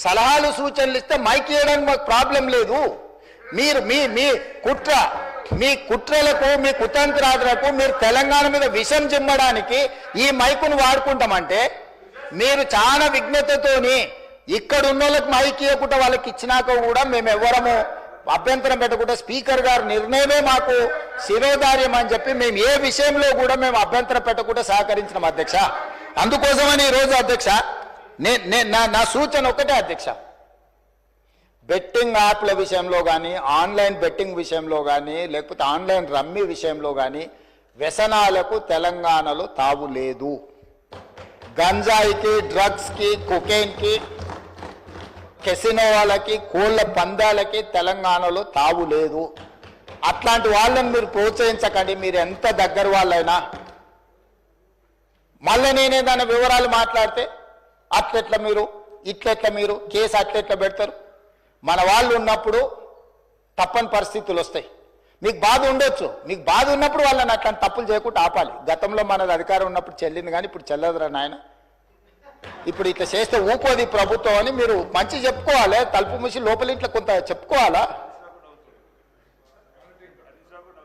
సలహాలు సూచనలు ఇస్తే మైక్ ఇవ్వడానికి మాకు ప్రాబ్లం లేదు. మీరు మీ కుట్రలకు, మీ కుతంత్రాలకు మీరు తెలంగాణ మీద విషం చిమ్మడానికి ఈ మైకును వాడుకుంటామంటే మీరు చాలా విజ్ఞతతోని ఇక్కడ ఉన్న వాళ్ళకి మైక్ ఇవ్వకుండా వాళ్ళకి ఇచ్చినాక కూడా మేము ఎవరము అభ్యంతరం పెట్టకుండా స్పీకర్ గారి నిర్ణయమే మాకు శిరోధార్యం అని చెప్పి మేము ఏ విషయంలో కూడా మేము అభ్యంతరం పెట్టకుండా సహకరించినాం అధ్యక్ష. అందుకోసమని ఈరోజు అధ్యక్ష నా సూచన ఒకటే అధ్యక్ష, బెట్టింగ్ యాప్ల విషయంలో కానీ, ఆన్లైన్ బెట్టింగ్ విషయంలో కానీ, లేకపోతే ఆన్లైన్ రమ్మీ విషయంలో కానీ వ్యసనాలకు తెలంగాణలో తావు లేదు. గంజాయికి, డ్రగ్స్కి, కొకైన్కి, కెసినో వాళ్ళకి, కోళ్ల పందాలకి తెలంగాణలో తావు లేదు. అట్లాంటి వాళ్ళని మీరు ప్రోత్సహించకండి, మీరు ఎంత దగ్గర వాళ్ళైనా. మళ్ళీ నేనే దాని వివరాలు మాట్లాడితే అట్లెట్లా మీరు, ఇట్లెట్లా మీరు, కేసు అట్లెట్లా పెడతారు. మన వాళ్ళు ఉన్నప్పుడు తప్పని పరిస్థితులు వస్తాయి. మీకు బాధ ఉండొచ్చు, మీకు బాధ ఉన్నప్పుడు వాళ్ళని అట్లాంటి తప్పులు చేయకుండా ఆపాలి. గతంలో మనది అధికారం ఉన్నప్పుడు చెల్లింది కానీ ఇప్పుడు చెల్లదురా నాయన. ఇప్పుడు ఇట్లా చేస్తే ఊపోది ప్రభుత్వం అని మీరు మంచి చెప్పుకోవాలి, తలుపు మూసి లోపల ఇట్లా కొంత చెప్పుకోవాలా.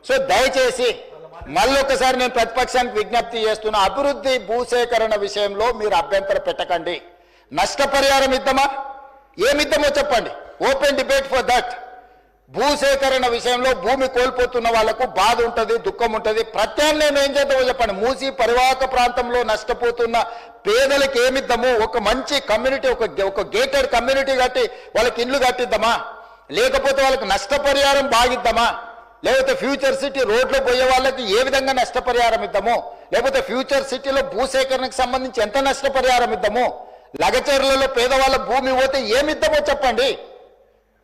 సో దయచేసి మళ్ళొకసారి నేను ప్రతిపక్షానికి విజ్ఞప్తి చేస్తున్నా, అభివృద్ధి భూసేకరణ విషయంలో మీరు అభ్యంతరం పెట్టకండి. నష్టపరిహారం ఇద్దామా, ఏమిద్దామో చెప్పండి, ఓపెన్ డిబేట్ ఫర్ దట్. భూసేకరణ విషయంలో భూమి కోల్పోతున్న వాళ్లకు బాధ ఉంటుంది, దుఃఖం ఉంటుంది. ప్రత్యామ్నాయం ఏం చేద్దామో చెప్పండి. మూసి పరివాహక ప్రాంతంలో నష్టపోతున్న పేదలకు ఏమిద్దాము, ఒక మంచి కమ్యూనిటీ, ఒక గేటెడ్ కమ్యూనిటీ కట్టి వాళ్ళకి ఇల్లు కట్టిద్దామా, లేకపోతే వాళ్ళకి నష్టపరిహారం బాగిద్దామా, లేకపోతే ఫ్యూచర్ సిటీ రోడ్లో పోయే వాళ్ళకి ఏ విధంగా నష్టపరిహారం ఇద్దాము, లేకపోతే ఫ్యూచర్ సిటీలో భూసేకరణకు సంబంధించి ఎంత నష్టపరిహారం ఇద్దాము, లగచర్లలో పేదవాళ్ళ భూమి పోతే ఏమిద్దామో చెప్పండి.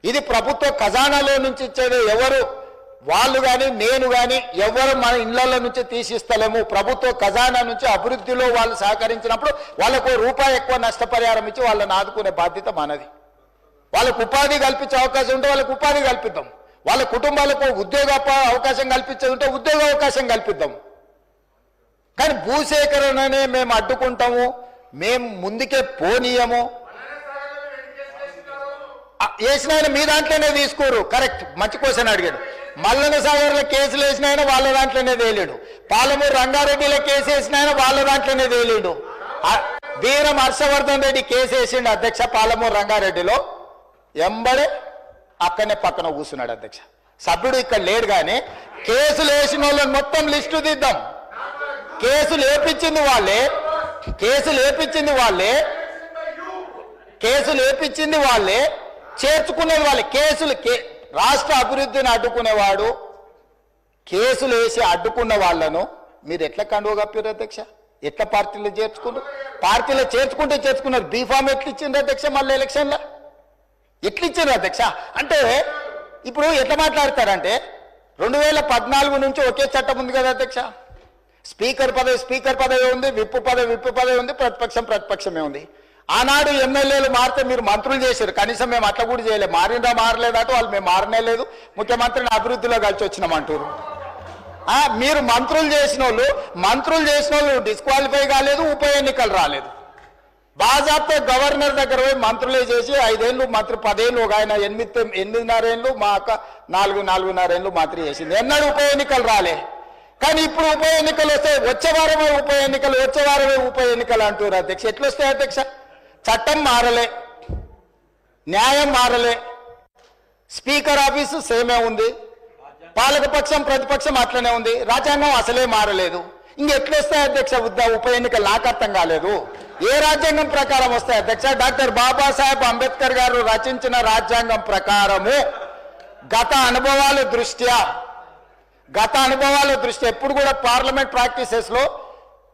ఇది ప్రభుత్వ ఖజానాలో నుంచి ఇచ్చేది ఎవరు, వాళ్ళు కానీ నేను కానీ ఎవరు మన ఇళ్లలో నుంచి తీసిస్తలేము. ప్రభుత్వ ఖజానా నుంచి అభివృద్ధిలో వాళ్ళు సహకరించినప్పుడు వాళ్ళకు రూపాయి ఎక్కువ నష్టపరిహారం ఇచ్చి వాళ్ళని ఆదుకునే బాధ్యత మనది. వాళ్ళకు ఉపాధి కల్పించే అవకాశం ఉంటే వాళ్ళకు ఉపాధి కల్పిద్దాం, వాళ్ళ కుటుంబాలకు ఉద్యోగ అవకాశం కల్పించేది ఉంటే ఉద్యోగ అవకాశం కల్పిద్దాం. కానీ భూసేకరణనే మేము అడ్డుకుంటాము, మేము ముందుకే పోనీయము. వేసిన మీ దాంట్లోనే తీసుకోరు, కరెక్ట్, మంచి క్వశ్చన్ అడిగాడు. మల్లన సాగర్లో కేసులు వేసిన ఆయన వాళ్ళ దాంట్లోనే తేలేడు, పాలమూరు రంగారెడ్డిలో కేసు వేసిన ఆయన వాళ్ళ దాంట్లోనే తేలేడు, వీరం హర్షవర్ధన్ రెడ్డి కేసు వేసిండు అధ్యక్ష పాలమూరు రంగారెడ్డిలో, ఎంబడే అక్కడనే పక్కన కూర్చున్నాడు అధ్యక్ష. సభ్యుడు ఇక్కడ లేడు, కానీ కేసులు వేసిన వాళ్ళని మొత్తం లిస్టు దిద్దాం. కేసులు వేపించింది వాళ్ళే, కేసులు వేపించింది వాళ్ళే, కేసులు వేపించింది వాళ్ళే, చేర్చుకునేది వాళ్ళే. రాష్ట్ర అభివృద్ధిని అడ్డుకునేవాడు, కేసులు వేసి అడ్డుకున్న వాళ్ళను మీరు ఎట్లా కండువ కప్పారు అధ్యక్ష? ఎట్లా పార్టీలో చేర్చుకున్నారు? పార్టీలో చేర్చుకున్నారు. బీఫామ్ ఎట్లా ఇచ్చిండ్రు అధ్యక్ష? మళ్ళీ ఎలక్షన్లో ఎట్లా ఇచ్చిండ్రు అధ్యక్ష? అంటే ఇప్పుడు ఎట్లా మాట్లాడతారంటే 2014 నుంచి ఒకే చట్టం ఉంది కదా అధ్యక్ష. స్పీకర్ పదవి ఉంది, విప్పు పదవి ఉంది, ప్రతిపక్షమే ఉంది. ఆనాడు ఎమ్మెల్యేలు మారితే మీరు మంత్రులు చేశారు, కనీసం మేము అట్లా కూడా చేయలేదు. మారలేదట వాళ్ళు, మేము మారనే లేదు, ముఖ్యమంత్రిని అభివృద్ధిలో కలిసి వచ్చినామంటారు. మీరు మంత్రులు చేసిన వాళ్ళు డిస్క్వాలిఫై కాలేదు, ఉప ఎన్నికలు రాలేదు. బాజాప్తే గవర్నర్ దగ్గర పోయి మంత్రులే చేసి 5 ఏళ్ళు మంత్రి, 10 ఏళ్ళు, ఒక ఆయన 8.5 ఏళ్ళు, మా అక్క 4.5 ఏళ్ళు మంత్రి చేసింది. ఎన్నడూ ఉప ఎన్నికలు రాలే. కానీ ఇప్పుడు ఉప ఎన్నికలు వస్తాయి, వచ్చే వారమే ఉప ఎన్నికలు అంటారు అధ్యక్ష. ఎట్లా వస్తాయి అధ్యక్ష? చట్టం మారలే, న్యాయం మారలే, స్పీకర్ ఆఫీసు సేమే ఉంది, పాలకపక్షం ప్రతిపక్షం అట్లనే ఉంది, రాజ్యాంగం అసలే మారలేదు. ఇంకెట్లొస్తాయి అధ్యక్ష ఉప ఎన్నికలు? నాకు అర్థం కాలేదు. ఏ రాజ్యాంగం ప్రకారం వస్తాయి అధ్యక్ష? డాక్టర్ బాబాసాహెబ్ అంబేద్కర్ గారు రచించిన రాజ్యాంగం ప్రకారము గత అనుభవాల దృష్ట్యా ఎప్పుడు కూడా పార్లమెంట్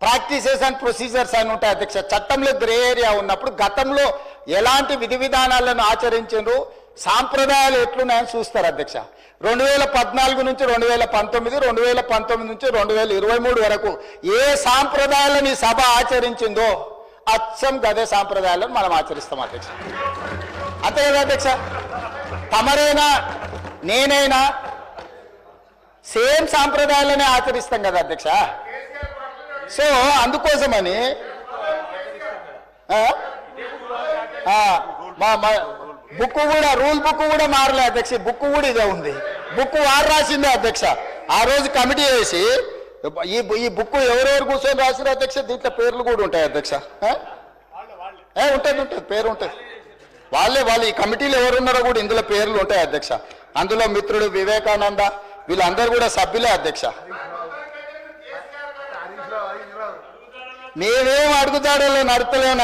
ప్రాక్టీసెస్ అండ్ ప్రొసీజర్స్ అని ఉంటాయి అధ్యక్ష. చట్టంలో గ్రే ఏరియా ఉన్నప్పుడు గతంలో ఎలాంటి విధి విధానాలను ఆచరించారు, సాంప్రదాయాలు ఎట్లున్నాయని చూస్తారు అధ్యక్ష. 2014 నుంచి 2019, 2019 నుంచి 2023 వరకు ఏ సాంప్రదాయాలను ఈ సభ ఆచరించిందో అచ్చం గదే సాంప్రదాయాలను మనం ఆచరిస్తాం అధ్యక్ష. అంతే కదా అధ్యక్ష? తమరైనా నేనైనా సేమ్ సాంప్రదాయాలనే ఆచరిస్తాం కదా అధ్యక్ష. సో అందుకోసమని రూల్ బుక్ కూడా మారలే అధ్యక్ష. బుక్ కూడా ఇదే ఉంది. బుక్ వారు రాసిందే అధ్యక్ష. ఆ రోజు కమిటీ వేసి ఈ బుక్ ఎవరెవరు కూర్చొని రాసిరు అధ్యక్ష? దీంట్లో పేర్లు కూడా ఉంటాయి అధ్యక్ష. ఉంటుంది, పేరు ఉంటుంది. వాళ్ళు ఈ కమిటీలో ఎవరున్నారో కూడా ఇందులో పేర్లు ఉంటాయి అధ్యక్ష. అందులో మిత్రుడు వివేకానంద వీళ్ళందరూ కూడా సభ్యులే అధ్యక్ష. మేమేం అడుగుతాడో నడుస్తలేము.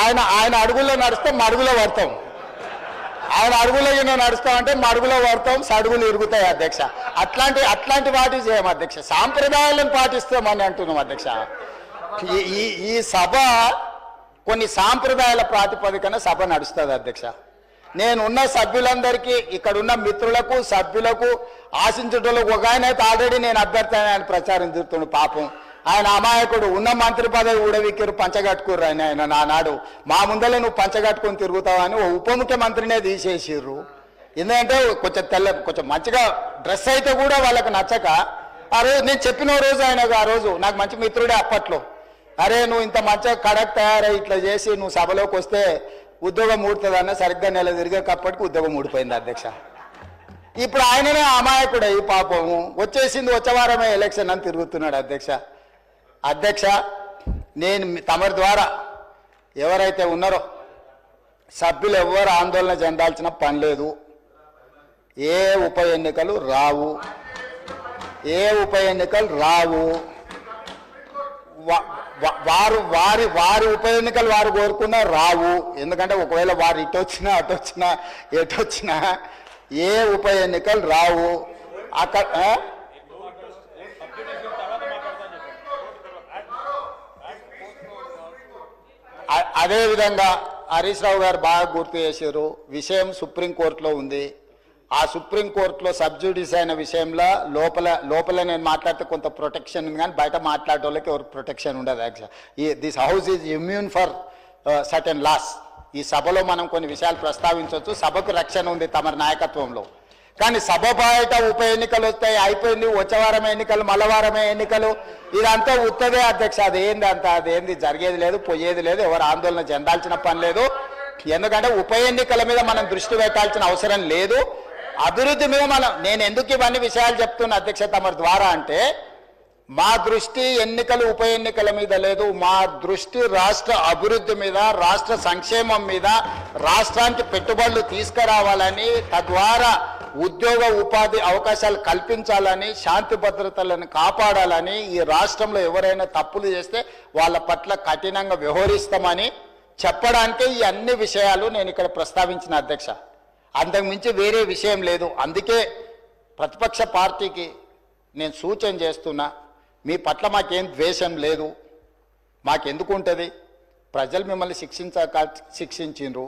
ఆయన అడుగుల్లో నడిస్తే మడుగులో పడతాం. ఆయన అడుగులో నడుస్తామంటే మడుగులో పడతాం, సడుగులు ఇరుగుతాయి అధ్యక్ష. అట్లాంటి వాటి చేయం అధ్యక్ష. సాంప్రదాయాలను పాటిస్తామని అంటున్నాం అధ్యక్ష. ఈ సభ కొన్ని సాంప్రదాయాల ప్రాతిపదికన సభ నడుస్తుంది అధ్యక్ష. నేనున్న సభ్యులందరికీ, ఇక్కడున్న మిత్రులకు, సభ్యులకు, ఆశించటోళ్ళకు ఒక ఆయన అయితే ఆల్రెడీ నేను అభ్యర్థి ఆయన ప్రచారం తిరుగుతుండు. పాపం ఆయన అమాయకుడు. ఉన్న మంత్రి పదవి ఊడవిక్కిరు, పంచగట్టుకుర్రు. ఆయన నానాడు మా ముందలే నువ్వు పంచగట్టుకొని తిరుగుతావని ఉప ముఖ్యమంత్రినే తీసేసిర్రు. ఎందుకంటే కొంచెం మంచిగా డ్రెస్ అయితే కూడా వాళ్ళకి నచ్చక, ఆ రోజు నేను చెప్పిన రోజు ఆయనకు, ఆ రోజు నాకు మంచి మిత్రుడే అప్పట్లో, అరే నువ్వు ఇంత మంచిగా కడక్ తయారై ఇట్లా చేసి నువ్వు సభలోకి వస్తే ఉద్యోగం ఊడుతుందన్న సరిగ్గా నెల తిరిగేటప్పటికి ఉద్యోగం ఊడిపోయింది అధ్యక్ష. ఇప్పుడు ఆయననే అమాయకుడు అయ్యి పాపము వచ్చేసింది, వచ్చే వారమే ఎలక్షన్ అని తిరుగుతున్నాడు అధ్యక్ష. నేను తమరి ద్వారా ఎవరైతే ఉన్నారో సభ్యులు ఎవరు ఆందోళన చెందాల్సిన పని లేదు. ఏ ఉప ఎన్నికలు రావు. వారి ఉప ఎన్నికలు వారు కోరుకున్నా రావు. ఎందుకంటే ఒకవేళ వారు ఇటొచ్చినా అటొచ్చినా ఎటొచ్చినా ఏ ఉప ఎన్నికలు రావు. అక్కడ అదేవిధంగా హరీష్ రావు గారు బాగా గుర్తు చేశారు. విషయం సుప్రీంకోర్టులో ఉంది. ఆ సుప్రీంకోర్టులో సబ్జుడిస్ అయిన విషయంలో లోపల నేను మాట్లాడితే కొంత ప్రొటెక్షన్ ఉంది, కానీ బయట మాట్లాడే వాళ్ళకి ఎవరు ప్రొటెక్షన్ ఉండదు. Actual this house is immune for certain laws. ఈ సభలో మనం కొన్ని విషయాలు ప్రస్తావించవచ్చు. సభకు రక్షణ ఉంది తమ నాయకత్వంలో. కానీ సభ బయట ఉప ఎన్నికలు వస్తాయి, అయిపోయింది, వచ్చే వారమే ఎన్నికలు, మల్లవారమే ఎన్నికలు, ఇదంతా ఉత్తదే అధ్యక్ష. అదేంది జరిగేది లేదు, పోయేది లేదు, ఎవరు ఆందోళన చెందాల్సిన పని లేదు. ఎందుకంటే ఉప ఎన్నికల మీద మనం దృష్టి పెట్టాల్సిన అవసరం లేదు. అభివృద్ధి మీద నేను ఎందుకు ఇవన్నీ విషయాలు చెప్తున్నా అధ్యక్ష తమరి ద్వారా అంటే, మా దృష్టి ఎన్నికలు ఉప ఎన్నికల మీద లేదు. మా దృష్టి రాష్ట్ర అభివృద్ధి మీద, రాష్ట్ర సంక్షేమం మీద, రాష్ట్రానికి పెట్టుబడులు తీసుకురావాలని, తద్వారా ఉద్యోగ ఉపాధి అవకాశాలు కల్పించాలని, శాంతి భద్రతలను కాపాడాలని, ఈ రాష్ట్రంలో ఎవరైనా తప్పులు చేస్తే వాళ్ళ పట్ల కఠినంగా వ్యవహరిస్తామని చెప్పడానికే ఈ అన్ని విషయాలు నేను ఇక్కడ ప్రస్తావించిన అధ్యక్ష. అంతకుమించి వేరే విషయం లేదు. అందుకే ప్రతిపక్ష పార్టీకి నేను సూచన చేస్తున్నా, మీ పట్ల మాకేం ద్వేషం లేదు, మాకెందుకు ఉంటుంది? ప్రజలు మిమ్మల్ని శిక్షించిండ్రు.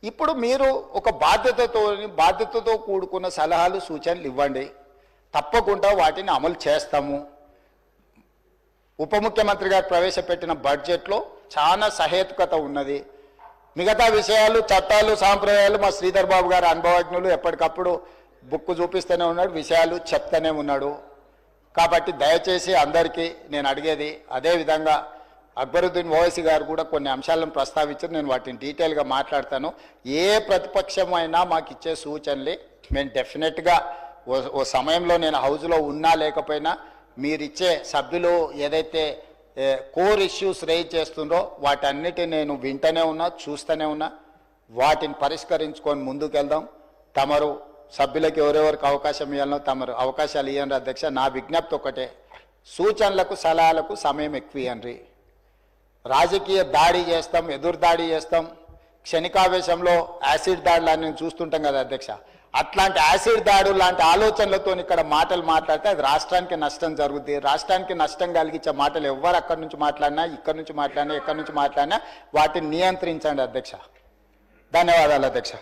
ఇప్పుడు మీరు ఒక బాధ్యతతో కూడుకున్న సలహాలు సూచనలు ఇవ్వండి, తప్పకుండా వాటిని అమలు చేస్తాము. ఉప ముఖ్యమంత్రి గారు ప్రవేశపెట్టిన బడ్జెట్లో చాలా సహేతుకత ఉన్నది. మిగతా విషయాలు, చట్టాలు, సాంప్రదాయాలు మా శ్రీధర్ బాబు గారు అనుభవజ్ఞులు, ఎప్పటికప్పుడు బుక్ చూపిస్తూనే ఉన్నాడు, విషయాలు చెప్తూనే ఉన్నాడు. కాబట్టి దయచేసి అందరికీ నేను అడిగేది, అదేవిధంగా అక్బరుద్దీన్ ఓవైసీ గారు కూడా కొన్ని అంశాలను ప్రస్తావించారు, నేను వాటిని డీటెయిల్గా మాట్లాడతాను. ఏ ప్రతిపక్షమైనా మాకు ఇచ్చే సూచనలు మేము డెఫినెట్గా ఓ సమయంలో నేను హౌస్లో ఉన్నా లేకపోయినా మీరిచ్చే సభ్యులు ఏదైతే కోర్ ఇష్యూస్ రేజ్ చేస్తుందో వాటన్నిటిని నేను వింటూనే ఉన్నా, చూస్తూనే ఉన్నా. వాటిని పరిష్కరించుకొని ముందుకెళ్దాం. తమరు సభ్యులకు ఎవరెవరికి అవకాశం ఇవ్వాలనో తమరు అవకాశాలు ఇవ్వండి అధ్యక్ష. నా విజ్ఞప్తి ఒకటే, సూచనలకు సలహాలకు సమయం ఎక్కువ ఇవ్వండి. రాజకీయ దాడి చేస్తాం, ఎదురు దాడి చేస్తాం, క్షణికావేశంలో యాసిడ్ దాడులు చూస్తుంటాం కదా అధ్యక్ష. అట్లాంటి యాసిడ్ దాడు లాంటి ఆలోచనలతో ఇక్కడ మాటలు మాట్లాడితే అది రాష్ట్రానికి నష్టం జరుగుతుంది. రాష్ట్రానికి నష్టం కలిగించే మాటలు ఎవరు అక్కడి నుంచి మాట్లాడినా, ఇక్కడి నుంచి మాట్లాడినా, ఎక్కడి నుంచి మాట్లాడినా వాటిని నియంత్రించండి అధ్యక్ష. ధన్యవాదాలు అధ్యక్ష.